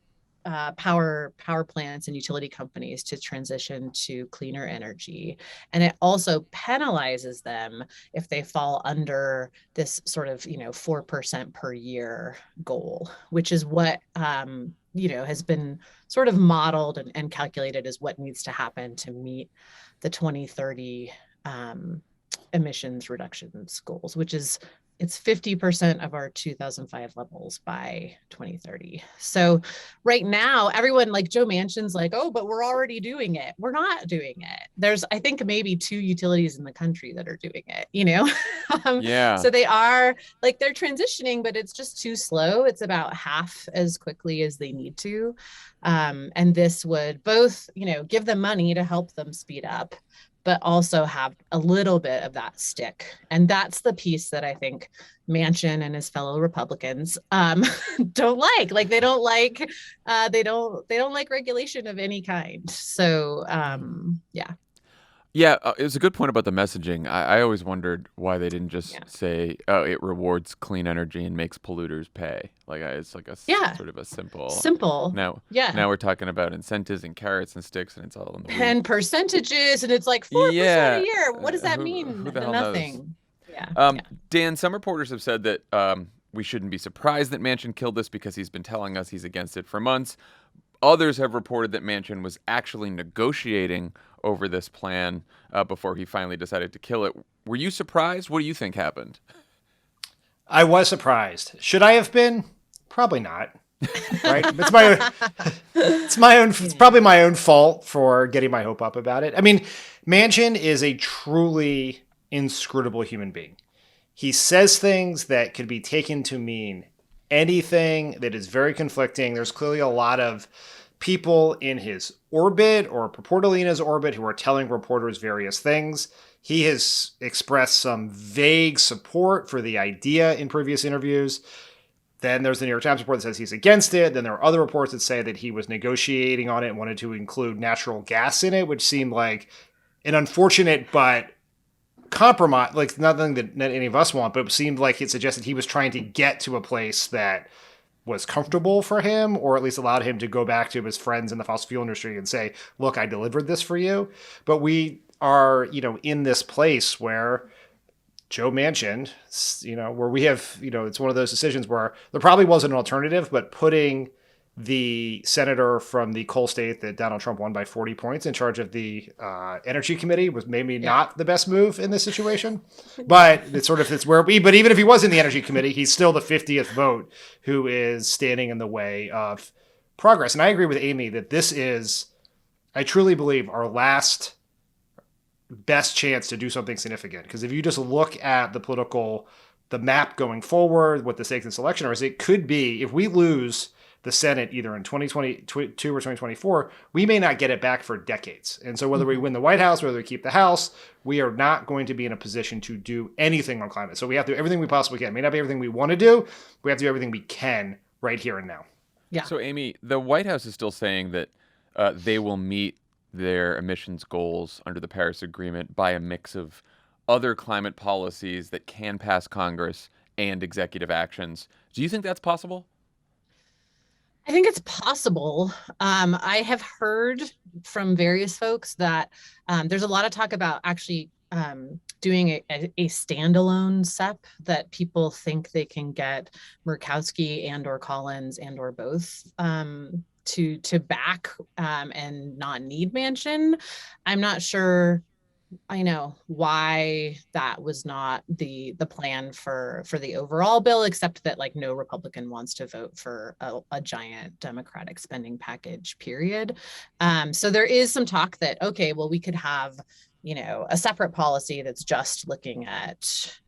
power plants and utility companies to transition to cleaner energy. And it also penalizes them if they fall under this sort of, 4% per year goal, which is what has been sort of modeled and calculated as what needs to happen to meet the 2030 emissions reductions goals, which is it's 50% of our 2005 levels by 2030. So right now, everyone like Joe Manchin's like, oh, but we're already doing it. We're not doing it. There's, I think, maybe 2 utilities in the country that are doing it, Yeah. So they are like, they're transitioning, but it's just too slow. It's about half as quickly as they need to. And this would both, give them money to help them speed up, but also have a little bit of that stick. And that's the piece that I think Manchin and his fellow Republicans don't like. Like they don't like regulation of any kind. So yeah. Yeah, it was a good point about the messaging. I always wondered why they didn't just say, "Oh, it rewards clean energy and makes polluters pay." Like it's like a sort of a simple. Now we're talking about incentives and carrots and sticks, and it's all in the and percentages, and it's like 4% a year. What does that mean? Who the hell Nothing. Knows? Yeah. Dan, some reporters have said that we shouldn't be surprised that Manchin killed this because he's been telling us he's against it for months. Others have reported that Manchin was actually negotiating over this plan before he finally decided to kill it. Were you surprised? What do you think happened? I was surprised. Should I have been? Probably not. Right? It's probably my own fault for getting my hope up about it. I mean, Manchin is a truly inscrutable human being. He says things that could be taken to mean anything, that is very conflicting. There's clearly a lot of people in his orbit or purportedly in his orbit who are telling reporters various things. He has expressed some vague support for the idea in previous interviews. Then there's the New York Times report that says he's against it. Then there are other reports that say that he was negotiating on it and wanted to include natural gas in it, which seemed like an unfortunate but compromise, like nothing that any of us want, but it seemed like it suggested he was trying to get to a place that was comfortable for him, or at least allowed him to go back to his friends in the fossil fuel industry and say, look, I delivered this for you. But we are, in this place where Joe Manchin, where we have, it's one of those decisions where there probably wasn't an alternative, but putting the senator from the coal state that Donald Trump won by 40 points in charge of the Energy Committee was maybe not the best move in this situation. But it's but even if he was in the Energy Committee, he's still the 50th vote who is standing in the way of progress. And I agree with Amy that this is, I truly believe, our last best chance to do something significant. Because if you just look at the map going forward, what the stakes in this election are, it could be, if we lose the Senate either in 2022 or 2024, we may not get it back for decades. And so whether we win the White House, whether we keep the House, we are not going to be in a position to do anything on climate. So we have to do everything we possibly can. It may not be everything we want to do, but we have to do everything we can right here and now. Yeah. So Amy, the White House is still saying that they will meet their emissions goals under the Paris Agreement by a mix of other climate policies that can pass Congress and executive actions. Do you think that's possible? I think it's possible. I have heard from various folks that there's a lot of talk about actually doing a standalone SEP that people think they can get Murkowski and or Collins and or both to back and not need Manchin. I'm not sure I know why that was not the plan for the overall bill, except that like no Republican wants to vote for a giant Democratic spending package, period. So there is some talk that, okay, well, we could have, a separate policy that's just looking at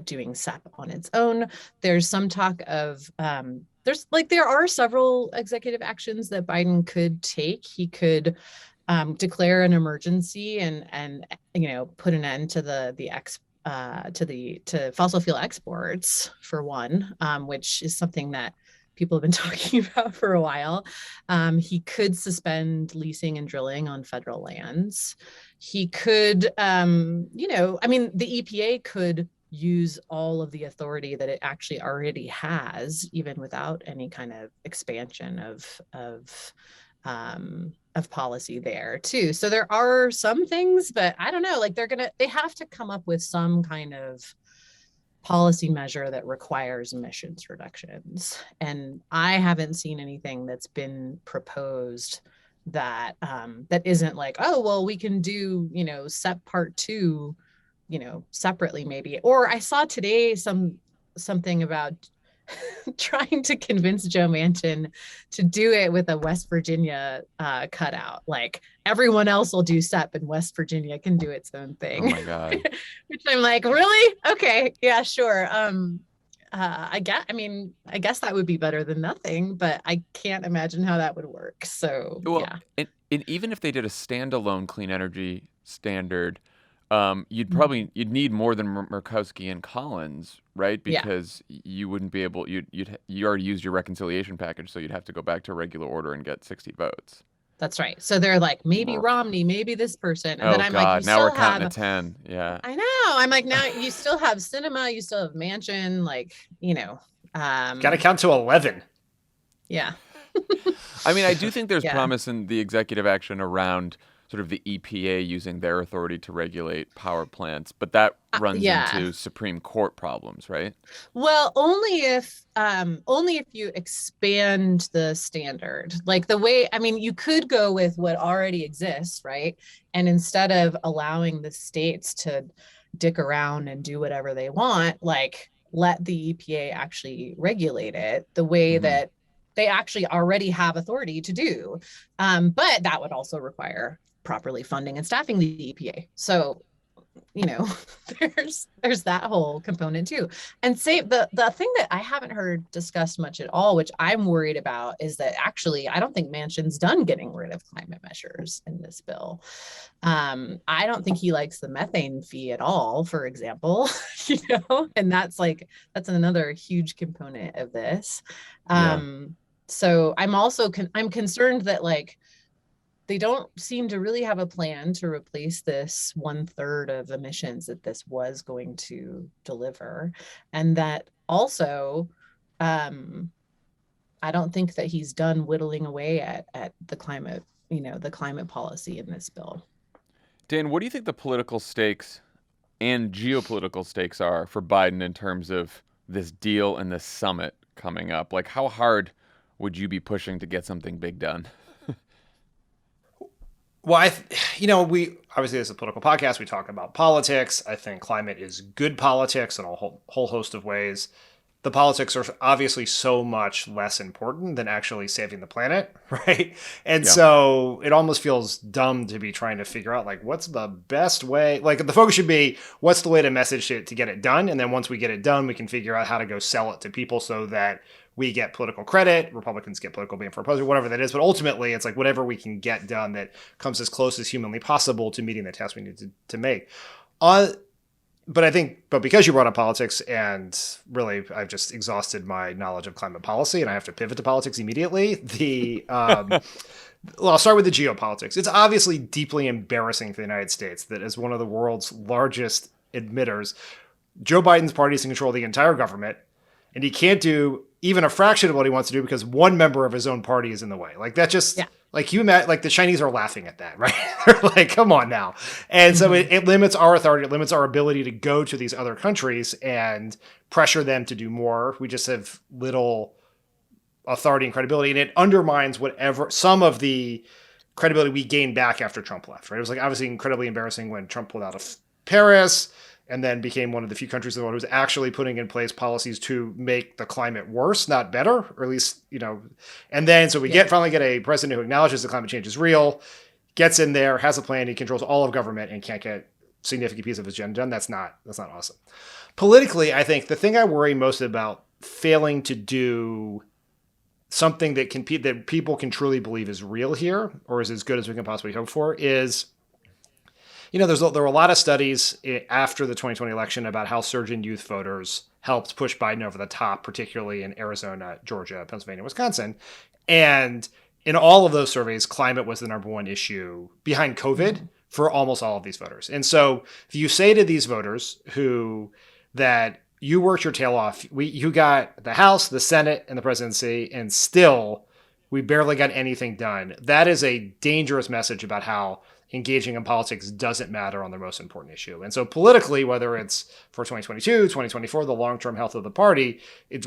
doing SEP on its own. There's some talk of there are several executive actions that Biden could take. He could declare an emergency and put an end to to fossil fuel exports for one, which is something that people have been talking about for a while. He could suspend leasing and drilling on federal lands. He could, the EPA could use all of the authority that it actually already has, even without any kind of expansion of policy there too. So there are some things, but I don't know, like they have to come up with some kind of policy measure that requires emissions reductions. And I haven't seen anything that's been proposed that that isn't like, oh, well, we can do, SEP part 2, separately maybe. Or I saw today something about trying to convince Joe Manchin to do it with a West Virginia cutout. Like, everyone else will do SEP and West Virginia can do its own thing. Oh my God. Which I'm like, really? Okay, yeah, sure. I guess that would be better than nothing, but I can't imagine how that would work. So, yeah. And even if they did a standalone clean energy standard, you'd need more than Murkowski and Collins, right? Because you wouldn't be able, you already used your reconciliation package, so you'd have to go back to regular order and get 60 votes. That's right. So they're like, maybe Romney, maybe this person. And then I'm God. like, now we're counting to 10. Yeah. I know. I'm like, now you still have Sinema, you still have Manchin, like, got to count to 11. Yeah. I mean, I do think there's promise in the executive action around sort of the EPA using their authority to regulate power plants, but that runs into Supreme Court problems, right? Well, only if you expand the standard. Like the way, I mean, you could go with what already exists, right? And instead of allowing the states to dick around and do whatever they want, like let the EPA actually regulate it the way that they actually already have authority to do. But that would also require properly funding and staffing the EPA. So, there's that whole component too. And say the thing that I haven't heard discussed much at all, which I'm worried about, is that actually I don't think Manchin's done getting rid of climate measures in this bill. I don't think he likes the methane fee at all, for example, and that's another huge component of this. So I'm concerned that they don't seem to really have a plan to replace this 1/3 of emissions that this was going to deliver. And that also, I don't think that he's done whittling away at the climate, the climate policy in this bill. Dan, what do you think the political stakes and geopolitical stakes are for Biden in terms of this deal and this summit coming up? Like, how hard would you be pushing to get something big done? Well, we obviously, this is a political podcast. We talk about politics. I think climate is good politics in a whole host of ways. The politics are obviously so much less important than actually saving the planet, right? And so it almost feels dumb to be trying to figure out, what's the best way? The focus should be, what's the way to message it to get it done? And then once we get it done, we can figure out how to go sell it to people so that we get political credit, Republicans get political blame for opposing, whatever that is. But ultimately, it's whatever we can get done that comes as close as humanly possible to meeting the task we need to make. But because you brought up politics, and really I've just exhausted my knowledge of climate policy and I have to pivot to politics immediately, I'll start with the geopolitics. It's obviously deeply embarrassing for the United States that as one of the world's largest emitters, Joe Biden's party is in control of the entire government, and he can't do even a fraction of what he wants to do because one member of his own party is in the way. That just, you imagine, the Chinese are laughing at that, right? They're come on now. And so it limits our authority. It limits our ability to go to these other countries and pressure them to do more. We just have little authority and credibility, and it undermines some of the credibility we gained back after Trump left, right? It was obviously incredibly embarrassing when Trump pulled out of Paris and then became one of the few countries in the world who was actually putting in place policies to make the climate worse, not better, or at least, and then so we finally get a president who acknowledges that climate change is real, gets in there, has a plan, he controls all of government and can't get a significant piece of his agenda done. That's not awesome. Politically, I think the thing I worry most about failing to do something that people can truly believe is real here, or is as good as we can possibly hope for, is there were a lot of studies after the 2020 election about how surge in youth voters helped push Biden over the top, particularly in Arizona, Georgia, Pennsylvania, Wisconsin. And in all of those surveys, climate was the number one issue behind COVID for almost all of these voters. And so if you say to these voters that you worked your tail off, you got the House, the Senate, and the presidency, and still we barely got anything done, that is a dangerous message about how engaging in politics doesn't matter on their most important issue. And so politically, whether it's for 2022, 2024, the long-term health of the party,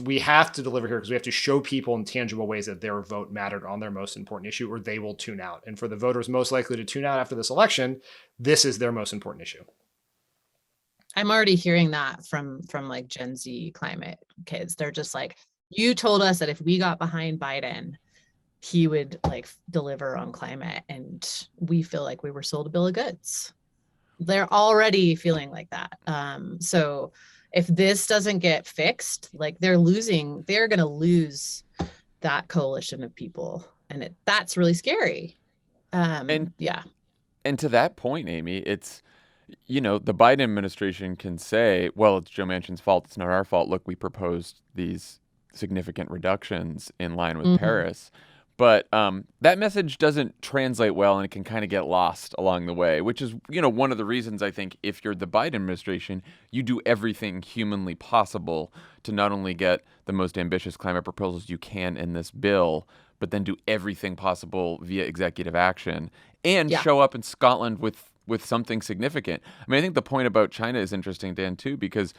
we have to deliver here because we have to show people in tangible ways that their vote mattered on their most important issue, or they will tune out. And for the voters most likely to tune out after this election, this is their most important issue. I'm already hearing that from like Gen Z climate kids. They're just like, you told us that if we got behind Biden, he would like deliver on climate, and we feel like we were sold a bill of goods. They're already feeling like that. So if this doesn't get fixed, like they're going to lose that coalition of people. And that's really scary. And to that point, Amy, it's, the Biden administration can say, well, it's Joe Manchin's fault. It's not our fault. Look, we proposed these significant reductions in line with Paris. But that message doesn't translate well, and it can kind of get lost along the way, which is, one of the reasons I think if you're the Biden administration, you do everything humanly possible to not only get the most ambitious climate proposals you can in this bill, but then do everything possible via executive action and show up in Scotland with something significant. I mean, I think the point about China is interesting, Dan, too, because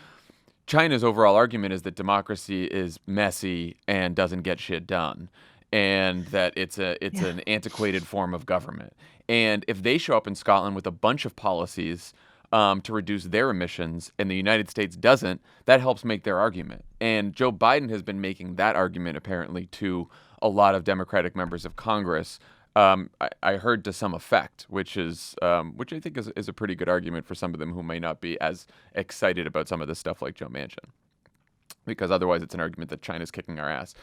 China's overall argument is that democracy is messy and doesn't get shit done, and that it's an antiquated form of government. And if they show up in Scotland with a bunch of policies to reduce their emissions and the United States doesn't, that helps make their argument. And Joe Biden has been making that argument apparently to a lot of Democratic members of Congress. I heard to some effect, which I think is a pretty good argument for some of them who may not be as excited about some of this stuff like Joe Manchin, because otherwise it's an argument that China's kicking our ass.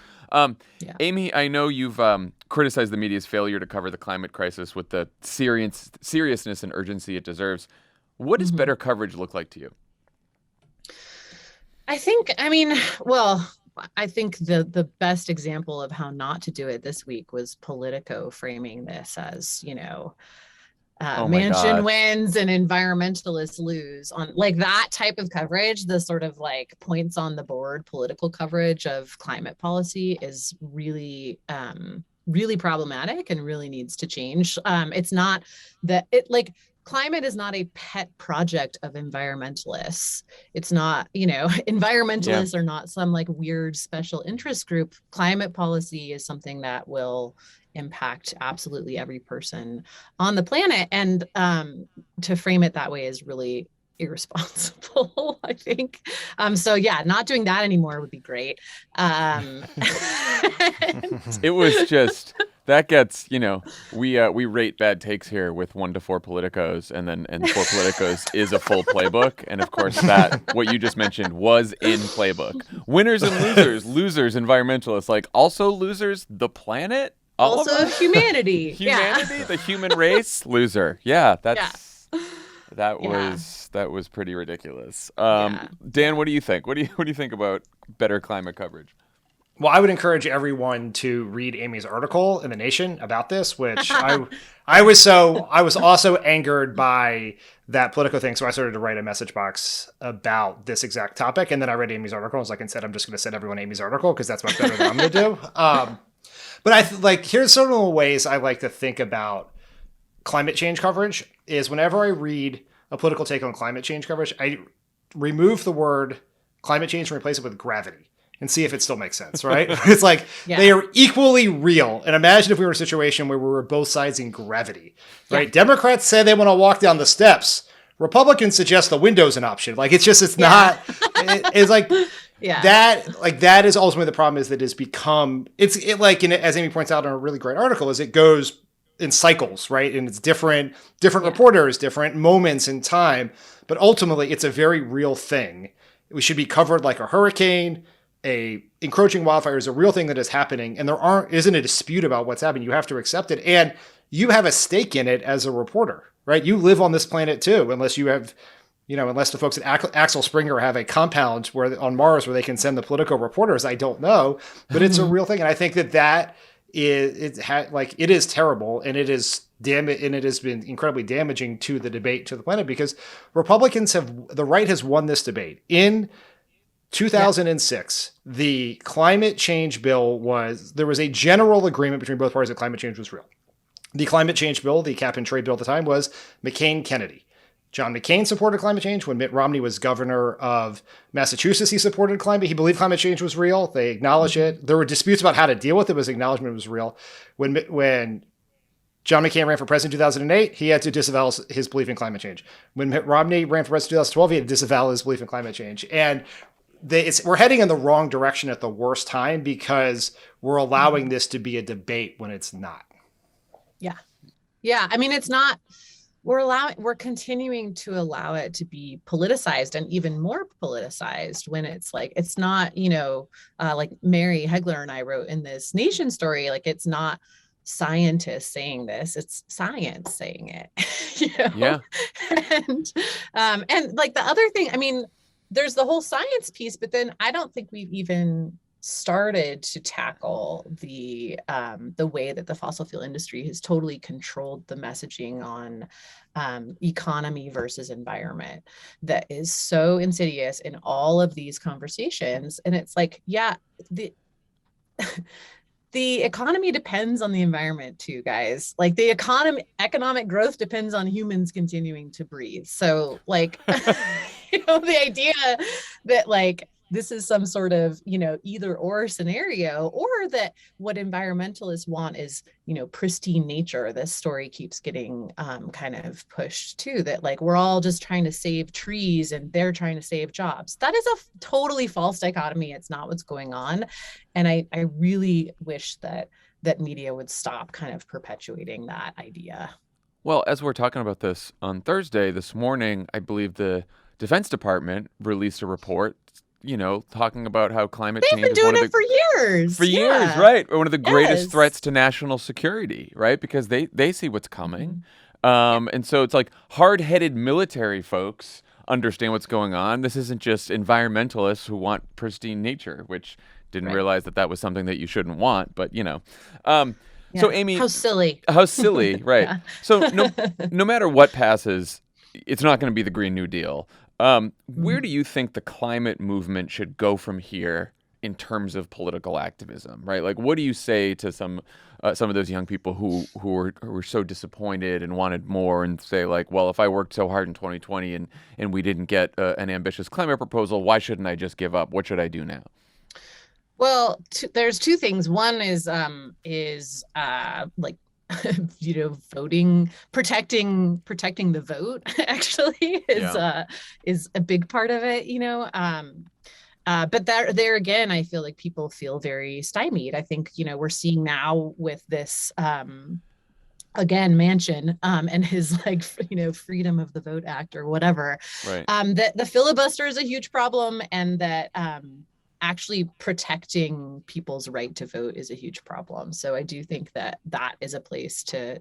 Amy, I know you've criticized the media's failure to cover the climate crisis with the seriousness and urgency it deserves. What does better coverage look like to you? I think the best example of how not to do it this week was Politico framing this as, Manchin wins and environmentalists lose, on like that type of coverage. The sort of like points on the board political coverage of climate policy is really, really problematic and really needs to change. It's not that climate is not a pet project of environmentalists. It's not, environmentalists are not some like weird special interest group. Climate policy is something that will impact absolutely every person on the planet. And to frame it that way is really irresponsible, I think. Not doing that anymore would be great. It was just... That gets, we rate bad takes here with 1 to 4 Politicos, and 4 Politicos is a full playbook. And of course, what you just mentioned was in playbook. Winners and losers, environmentalists, like also losers, the planet, also humanity, the human race, loser. Yeah, that was pretty ridiculous. Dan, what do you think? What do you think about better climate coverage? Well, I would encourage everyone to read Amy's article in The Nation about this, which I was also angered by that Politico thing. So I started to write a message box about this exact topic. And then I read Amy's article. I was like, instead, I'm just going to send everyone Amy's article because that's much better than I'm going to do. But here's some of the ways I like to think about climate change coverage is whenever I read a political take on climate change coverage, I remove the word climate change and replace it with gravity. And see if it still makes sense, right? It's like they are equally real. And imagine if we were in a situation where we were both sides in gravity, right? Democrats say they want to walk down the steps. Republicans suggest the window's an option. Like, not, it's like that is ultimately the problem is that it's become, as Amy points out in a really great article, is it goes in cycles, right? And it's different reporters, different moments in time. But ultimately, it's a very real thing. We should be covered like a hurricane. A encroaching wildfire is a real thing that is happening, and isn't a dispute about what's happening. You have to accept it, and you have a stake in it as a reporter, right? You live on this planet too, unless you have, unless the folks at Axel Springer have a compound on Mars where they can send the Politico reporters. I don't know, but it's a real thing, and I think that it is terrible, and it is and it has been incredibly damaging to the debate to the planet because the right has won this debate in 2006, the climate change bill there was a general agreement between both parties that climate change was real. The climate change bill, the cap and trade bill at the time, was McCain-Kennedy. John McCain supported climate change. When Mitt Romney was governor of Massachusetts, he supported climate. He believed climate change was real. They acknowledged it. There were disputes about how to deal with it, but his acknowledgement was real. When John McCain ran for president in 2008, he had to disavow his belief in climate change. When Mitt Romney ran for president in 2012, he had to disavow his belief in climate change. And we're heading in the wrong direction at the worst time because we're allowing this to be a debate when it's not. Yeah. Yeah. I mean, it's not, we're continuing to allow it to be politicized and even more politicized when it's like, it's not, like Mary Hegler and I wrote in this Nation story, like it's not scientists saying this, it's science saying it, Yeah. And like the other thing, I mean, there's the whole science piece, but then I don't think we've even started to tackle the way that the fossil fuel industry has totally controlled the messaging on economy versus environment that is so insidious in all of these conversations. And it's like, yeah, the economy depends on the environment too, guys. Like the economic growth depends on humans continuing to breathe. So like, the idea that like, this is some sort of, either or scenario, or that what environmentalists want is, pristine nature. This story keeps getting kind of pushed too, that like, we're all just trying to save trees and they're trying to save jobs. That is a totally false dichotomy. It's not what's going on. And I really wish that media would stop kind of perpetuating that idea. Well, as we're talking about this on Thursday, this morning, I believe the Defense Department released a report talking about how climate change is one of the... for years. For years, right. One of the greatest threats to national security, right? Because they see what's coming. And so it's like hard-headed military folks understand what's going on. This isn't just environmentalists who want pristine nature, which didn't realize that was something that you shouldn't want, but So Amy... How silly, right. Yeah. So no matter what passes, it's not going to be the Green New Deal. Where do you think the climate movement should go from here in terms of political activism, right? Like, what do you say to some of those young people who were so disappointed and wanted more, and say like, well, if I worked so hard in 2020 and we didn't get an ambitious climate proposal, why shouldn't I just give up? What should I do now? Well, there's two things. One is like, voting, protecting the vote actually is a big part of it, but there again, I feel like people feel very stymied. I think, we're seeing now with this, again, Manchin and his like, Freedom of the Vote Act or whatever, right. That the filibuster is a huge problem, and that actually protecting people's right to vote is a huge problem. So I do think that is a place to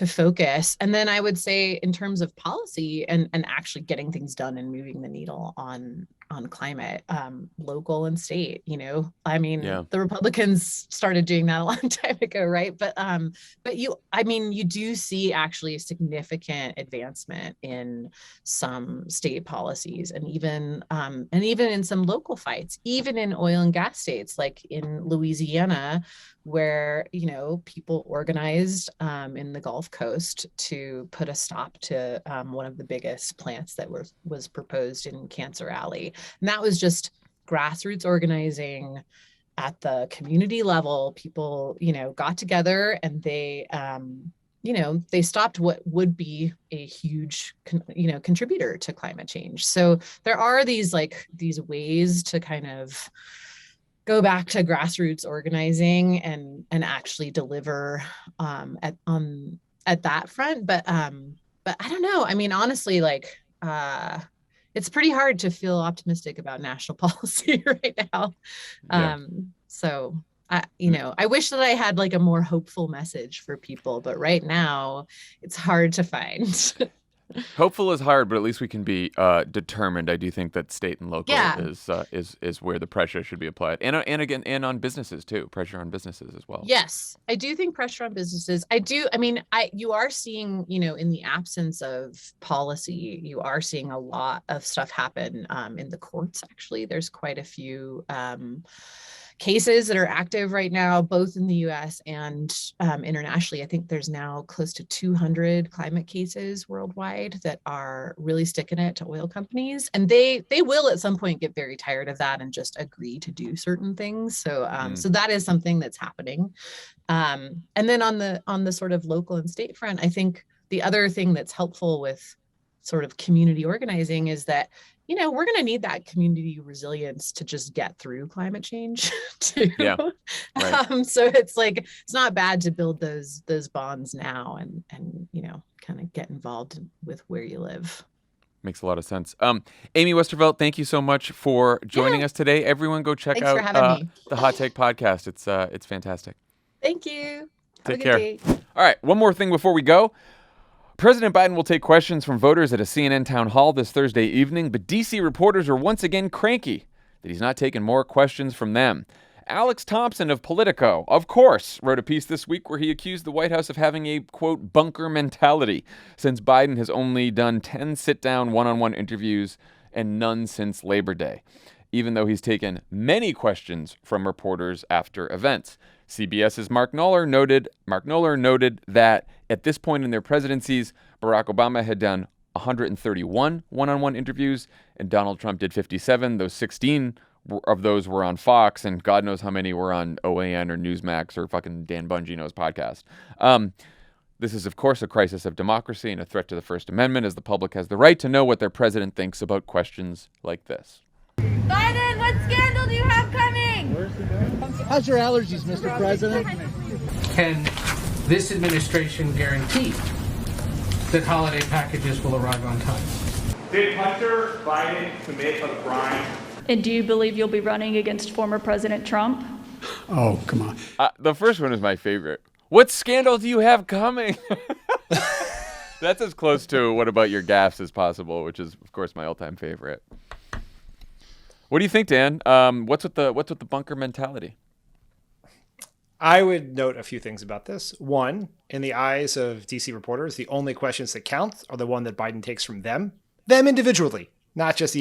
focus. And then I would say in terms of policy and actually getting things done and moving the needle on climate, local and state, the Republicans started doing that a long time ago, right? But you do see actually significant advancement in some state policies, and even in some local fights, even in oil and gas states, like in Louisiana, where, people organized in the Gulf Coast to put a stop to one of the biggest plants that was proposed in Cancer Alley. And that was just grassroots organizing at the community level. People, got together and they stopped what would be a huge, contributor to climate change. So there are these ways to kind of go back to grassroots organizing and actually deliver at that front. But I don't know. I mean, honestly, it's pretty hard to feel optimistic about national policy right now. So I wish that I had like a more hopeful message for people, but right now it's hard to find. Hopeful is hard, but at least we can be determined. I do think that state and local is where the pressure should be applied, and on businesses too. Pressure on businesses as well. Yes, I do think pressure on businesses. You are seeing, in the absence of policy, you are seeing a lot of stuff happen in the courts. Actually, there's quite a few cases that are active right now, both in the US and internationally. I think there's now close to 200 climate cases worldwide that are really sticking it to oil companies. And they will at some point get very tired of that and just agree to do certain things. So so that is something that's happening. And then on the sort of local and state front, I think the other thing that's helpful with sort of community organizing is that, we're going to need that community resilience to just get through climate change too. Yeah, right. So it's like, it's not bad to build those bonds now and kind of get involved with where you live. Makes a lot of sense. Amy Westervelt, thank you so much for joining us today. Everyone go check Thanks out the Hot Take podcast. It's fantastic. Thank you. Take care. All right, one more thing before we go. President Biden will take questions from voters at a CNN town hall this Thursday evening, but D.C. reporters are once again cranky that he's not taking more questions from them. Alex Thompson of Politico, of course, wrote a piece this week where he accused the White House of having a, quote, bunker mentality, since Biden has only done 10 sit-down one-on-one interviews and none since Labor Day, even though he's taken many questions from reporters after events. CBS's Mark Knoller noted that at this point in their presidencies, Barack Obama had done 131 one-on-one interviews, and Donald Trump did 57. Those 16 of those were on Fox, and God knows how many were on OAN or Newsmax or fucking Dan Bongino's podcast. This is, of course, a crisis of democracy and a threat to the First Amendment, as the public has the right to know what their president thinks about questions like this. Biden, what scandal do you have coming? How's your allergies, Mr. President? Can this administration guarantee that holiday packages will arrive on time? Did Hunter Biden commit a crime? And do you believe you'll be running against former President Trump? Oh, come on. The first one is my favorite. What scandal do you have coming? That's as close to what about your gaffes as possible, which is, of course, my all-time favorite. What do you think, Dan? What's with the bunker mentality? I would note a few things about this. One, in the eyes of DC reporters, the only questions that count are the one that Biden takes from them individually, not just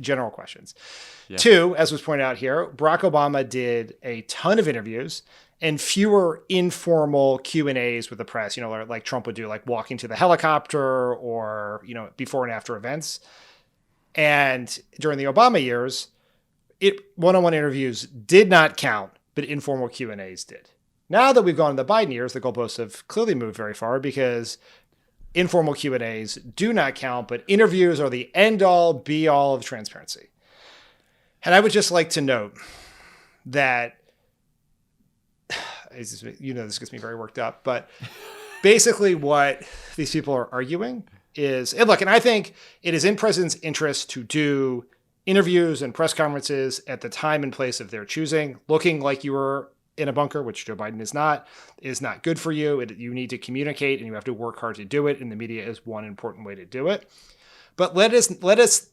general questions. Yeah. Two, as was pointed out here, Barack Obama did a ton of interviews and fewer informal Q&As with the press, like Trump would do, like walking to the helicopter or, before and after events. And during the Obama years, one-on-one interviews did not count, but informal Q&As did. Now that we've gone to the Biden years, the goalposts have clearly moved very far because informal Q&As do not count, but interviews are the end-all, be-all of transparency. And I would just like to note that, this gets me very worked up, but basically what these people are arguing is, and I think it is in president's interest to do interviews and press conferences at the time and place of their choosing. Looking like you were in a bunker, which Joe Biden is not good for you. You need to communicate and you have to work hard to do it. And the media is one important way to do it. But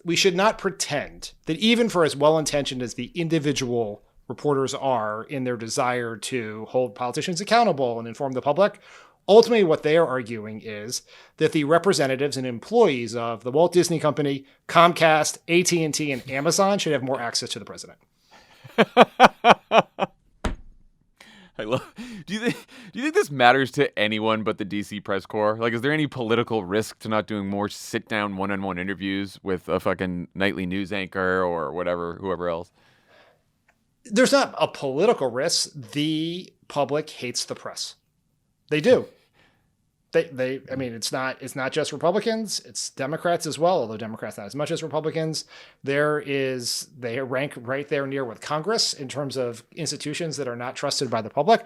we should not pretend that even for as well-intentioned as the individual reporters are in their desire to hold politicians accountable and inform the public, ultimately, what they are arguing is that the representatives and employees of the Walt Disney Company, Comcast, AT&T, and Amazon should have more access to the president. Do you think this matters to anyone but the DC press corps? Like, is there any political risk to not doing more sit-down one-on-one interviews with a fucking nightly news anchor or whoever else? There's not a political risk. The public hates the press. They do. It's not just Republicans, it's Democrats as well, although Democrats not as much as Republicans. They rank right there near with Congress in terms of institutions that are not trusted by the public.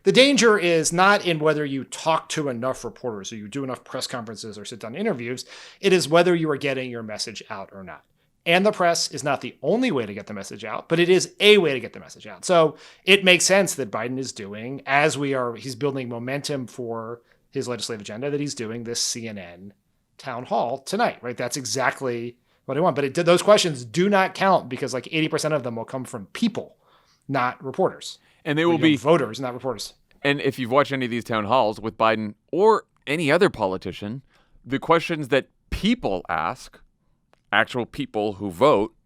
The danger is not in whether you talk to enough reporters or you do enough press conferences or sit down interviews. It is whether you are getting your message out or not. And the press is not the only way to get the message out, but it is a way to get the message out. So it makes sense that Biden is doing, he's building momentum for his legislative agenda, that he's doing this CNN town hall tonight, right? That's exactly what I want. But those questions do not count because 80% of them will come from people, not reporters. And they will be voters, not reporters. And if you've watched any of these town halls with Biden or any other politician, the questions that people ask, actual people who vote,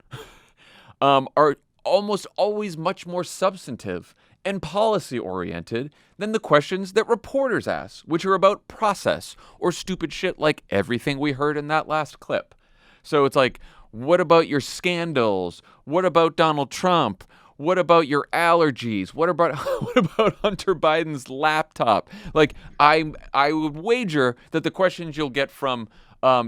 are almost always much more substantive and policy-oriented than the questions that reporters ask, which are about process or stupid shit like everything we heard in that last clip. So it's like, what about your scandals? What about Donald Trump? What about your allergies? What about Hunter Biden's laptop? Like, I would wager that the questions you'll get from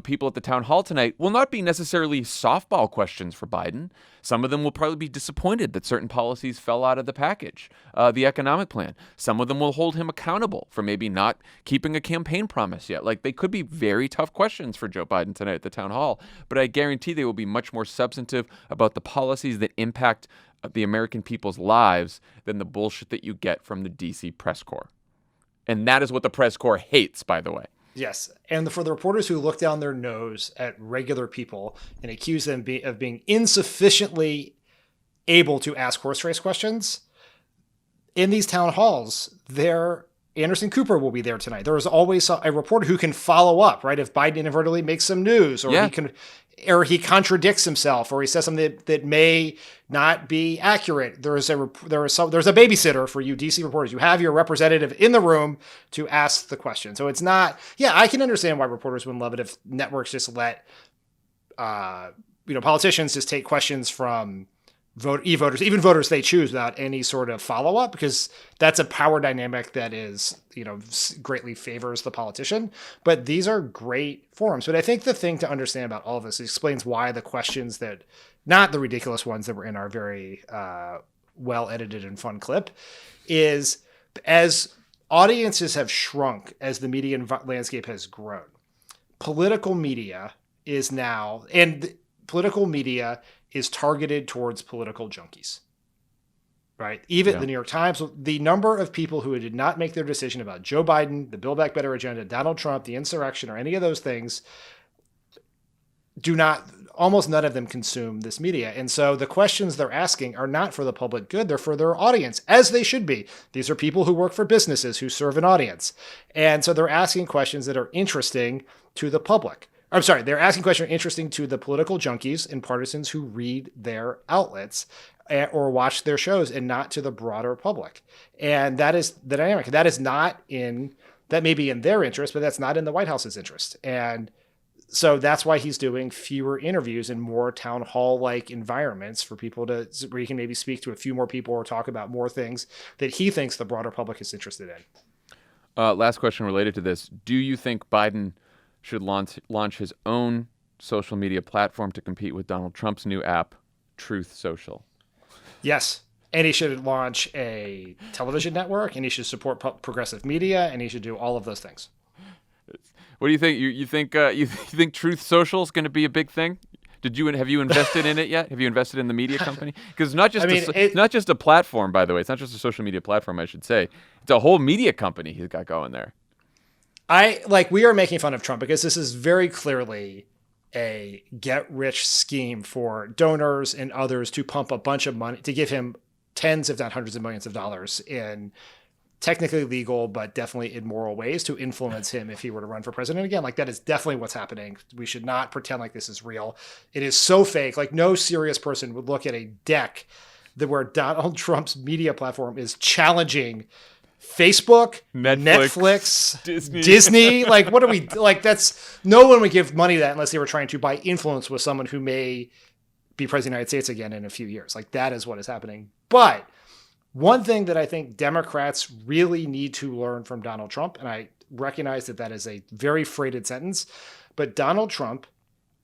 people at the town hall tonight will not be necessarily softball questions for Biden. Some of them will probably be disappointed that certain policies fell out of the package, the economic plan. Some of them will hold him accountable for maybe not keeping a campaign promise yet. Like, they could be very tough questions for Joe Biden tonight at the town hall, but I guarantee they will be much more substantive about the policies that impact the American people's lives than the bullshit that you get from the DC press corps. And that is what the press corps hates, by the way. Yes. And for the reporters who look down their nose at regular people and accuse them of being insufficiently able to ask horse race questions, in these town halls, Anderson Cooper will be there tonight. There is always a reporter who can follow up, right? If Biden inadvertently makes some news, or he contradicts himself, or he says something that may not be accurate. There's a babysitter for you DC reporters. You have your representative in the room to ask the question. So it's not. Yeah, I can understand why reporters wouldn't love it if networks just let politicians just take questions from e-voters, even voters they choose, without any sort of follow-up, because that's a power dynamic that is, greatly favors the politician. But these are great forums. But I think the thing to understand about all of this explains why the questions that, not the ridiculous ones that were in our very well-edited and fun clip, is as audiences have shrunk, as the media landscape has grown, political media is targeted towards political junkies, right? Even the New York Times, the number of people who did not make their decision about Joe Biden, the Build Back Better agenda, Donald Trump, the insurrection, or any of those things, almost none of them consume this media. And so the questions they're asking are not for the public good, they're for their audience, as they should be. These are people who work for businesses who serve an audience. And so they're asking questions that are interesting to the public. I'm sorry, they're asking questions interesting to the political junkies and partisans who read their outlets or watch their shows, and not to the broader public. And that is the dynamic. That may be in their interest, but that's not in the White House's interest. And so that's why he's doing fewer interviews and more town hall-like environments for people where he can maybe speak to a few more people or talk about more things that he thinks the broader public is interested in. Last question related to this. Do you think Biden should launch his own social media platform to compete with Donald Trump's new app, Truth Social? Yes. And he should launch a television network, and he should support progressive media, and he should do all of those things. What do you think? You think Truth Social is going to be a big thing? Have you invested in it yet? Have you invested in the media company? Because it's not just a platform, by the way. It's not just a social media platform, I should say. It's a whole media company he's got going there. We are making fun of Trump because this is very clearly a get-rich scheme for donors and others to pump a bunch of money, to give him tens, if not hundreds of millions of dollars in technically legal, but definitely immoral ways to influence him if he were to run for president again. That is definitely what's happening. We should not pretend like this is real. It is so fake. No serious person would look at a deck where Donald Trump's media platform is challenging Facebook, Netflix, Disney. What are we that's no one would give money to that unless they were trying to buy influence with someone who may be president of the United States again in a few years. That is what is happening. But one thing that I think Democrats really need to learn from Donald Trump, and I recognize that is a very freighted sentence, but Donald Trump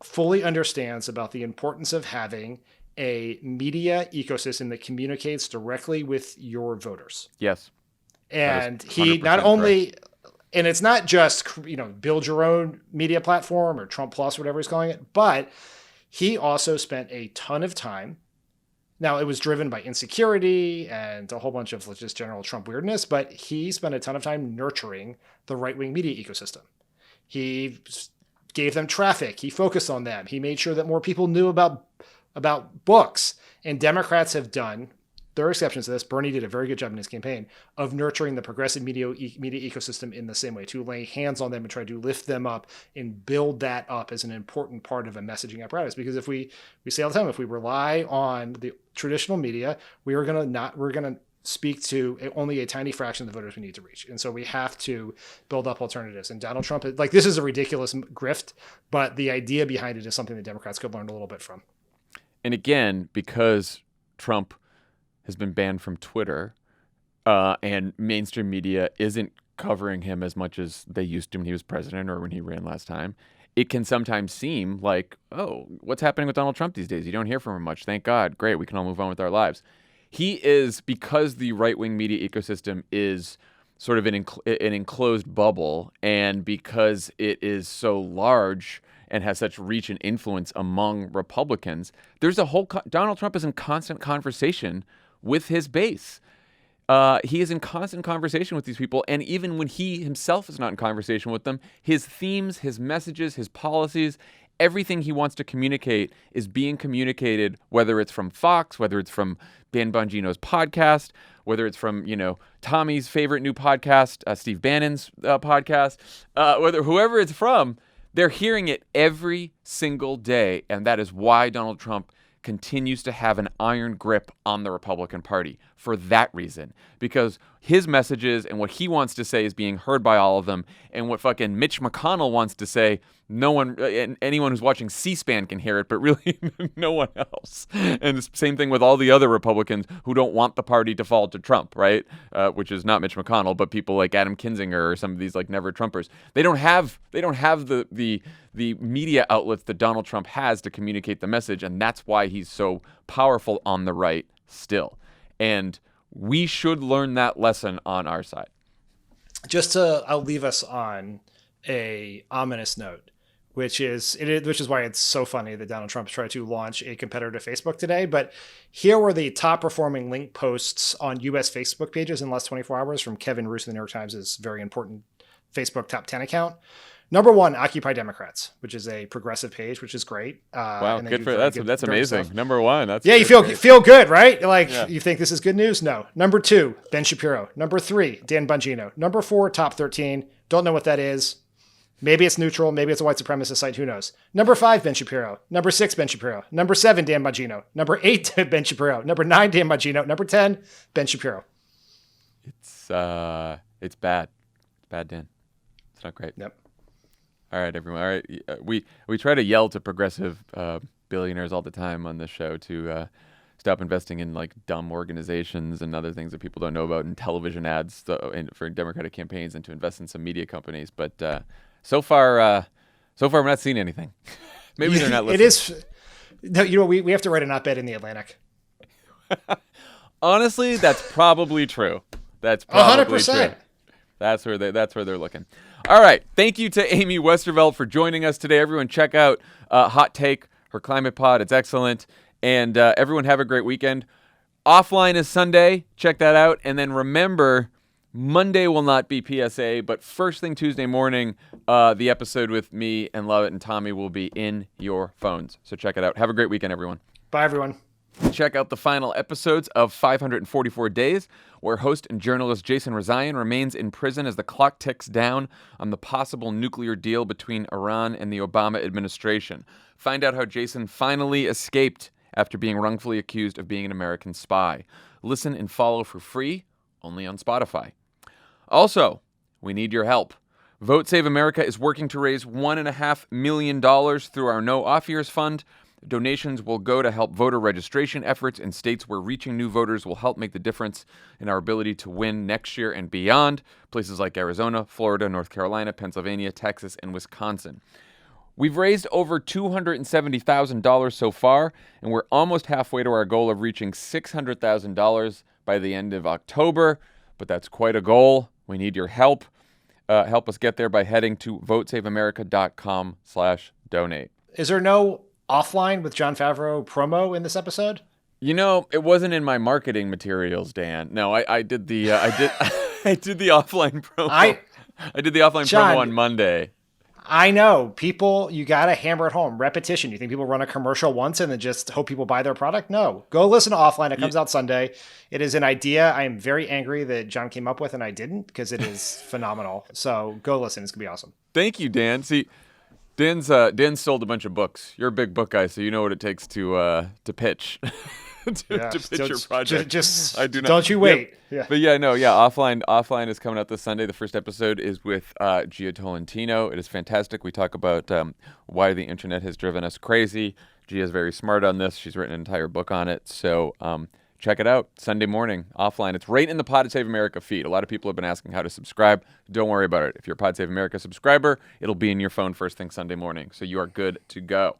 fully understands about the importance of having a media ecosystem that communicates directly with your voters. Yes. And he not only, and it's not just, build your own media platform or Trump Plus, whatever he's calling it, but he also spent a ton of time. Now, it was driven by insecurity and a whole bunch of just general Trump weirdness, but he spent a ton of time nurturing the right-wing media ecosystem. He gave them traffic. He focused on them. He made sure that more people knew about books. And Democrats have done there are exceptions to this. Bernie did a very good job in his campaign of nurturing the progressive media ecosystem in the same way, to lay hands on them and try to lift them up and build that up as an important part of a messaging apparatus. Because if we say all the time, if we rely on the traditional media, we're going to speak to only a tiny fraction of the voters we need to reach. And so we have to build up alternatives. And Donald Trump, this is a ridiculous grift, but the idea behind it is something that Democrats could learn a little bit from. And again, because Trump has been banned from Twitter and mainstream media isn't covering him as much as they used to when he was president or when he ran last time, it can sometimes seem like, oh, what's happening with Donald Trump these days? You don't hear from him much. Thank God. Great. We can all move on with our lives. He is, because the right-wing media ecosystem is sort of an enclosed bubble, and because it is so large and has such reach and influence among Republicans, there's a whole Donald Trump is in constant conversation with his base. He is in constant conversation with these people, and even when he himself is not in conversation with them, his themes, his messages, his policies, everything he wants to communicate is being communicated, whether it's from Fox, whether it's from Dan Bongino's podcast, whether it's from, Tommy's favorite new podcast, Steve Bannon's podcast, whoever it's from, they're hearing it every single day. And that is why Donald Trump continues to have an iron grip on the Republican Party, for that reason. Because his messages and what he wants to say is being heard by all of them, and what fucking Mitch McConnell wants to say, no one, anyone who's watching C-SPAN can hear it, but really no one else. And the same thing with all the other Republicans who don't want the party to fall to Trump, right? Which is not Mitch McConnell, but people like Adam Kinzinger or some of these like never Trumpers. They don't have the media outlets that Donald Trump has to communicate the message, and that's why he's so powerful on the right still. And we should learn that lesson on our side. I'll leave us on a ominous note, which is why it's so funny that Donald Trump tried to launch a competitor to Facebook today. But here were the top performing link posts on U.S. Facebook pages in the last 24 hours from Kevin Roos of the New York Times' very important Facebook top 10 account. Number 1, Occupy Democrats, which is a progressive page, which is great. Wow, good for that's amazing. Stuff. Number 1, that's you feel good, right? You think this is good news? No. Number 2, Ben Shapiro. Number 3, Dan Bongino. Number 4, top 13. Don't know what that is. Maybe it's neutral. Maybe it's a white supremacist site. Who knows? Number 5, Ben Shapiro. Number 6, Ben Shapiro. Number 7, Dan Bongino. Number 8, Ben Shapiro. Number 9, Dan Bongino. Number 10, Ben Shapiro. It's bad. It's bad, Dan. It's not great. Yep. All right, everyone. All right, we try to yell to progressive billionaires all the time on this show to stop investing in like dumb organizations and other things that people don't know about, and television ads for Democratic campaigns, and to invest in some media companies. But so far we're not seeing anything. Maybe they're not listening. It is. No, we have to write an op-ed in the Atlantic. Honestly, that's probably true. That's probably 100%. True. That's where they're looking. All right. Thank you to Amy Westervelt for joining us today. Everyone check out Hot Take, her climate pod. It's excellent. And everyone have a great weekend. Offline is Sunday. Check that out. And then remember, Monday will not be PSA, but first thing Tuesday morning, the episode with me and Lovett and Tommy will be in your phones. So check it out. Have a great weekend, everyone. Bye, everyone. Check out the final episodes of 544 Days, where host and journalist Jason Rezaian remains in prison as the clock ticks down on the possible nuclear deal between Iran and the Obama administration. Find out how Jason finally escaped after being wrongfully accused of being an American spy. Listen and follow for free, only on Spotify. Also, we need your help. Vote Save America is working to raise $1.5 million through our No Off Years Fund. Donations will go to help voter registration efforts in states where reaching new voters will help make the difference in our ability to win next year and beyond. Places like Arizona, Florida, North Carolina, Pennsylvania, Texas, and Wisconsin. We've raised over $270,000 so far, and we're almost halfway to our goal of reaching $600,000 by the end of October. But that's quite a goal. We need your help. Help us get there by heading to votesaveamerica.com/donate. Is there no offline with Jon Favreau promo in this episode? It wasn't in my marketing materials, Dan. No, I did the I did the offline promo. I did the offline promo on Monday. I know people, you got to hammer it home. Repetition. You think people run a commercial once and then just hope people buy their product? No, go listen to Offline. It comes out Sunday. It is an idea I am very angry that Jon came up with and I didn't, because it is phenomenal. So go listen. It's gonna be awesome. Thank you, Dan. See, Dan sold a bunch of books. You're a big book guy, so you know what it takes to pitch. to pitch your project. Just I do not. Don't you wait. Yeah. But Offline is coming out this Sunday. The first episode is with Gia Tolentino. It is fantastic. We talk about why the internet has driven us crazy. Gia's very smart on this. She's written an entire book on it. So check it out Sunday morning, Offline. It's right in the Pod Save America feed. A lot of people have been asking how to subscribe. Don't worry about it. If you're a Pod Save America subscriber, it'll be in your phone first thing Sunday morning. So you are good to go.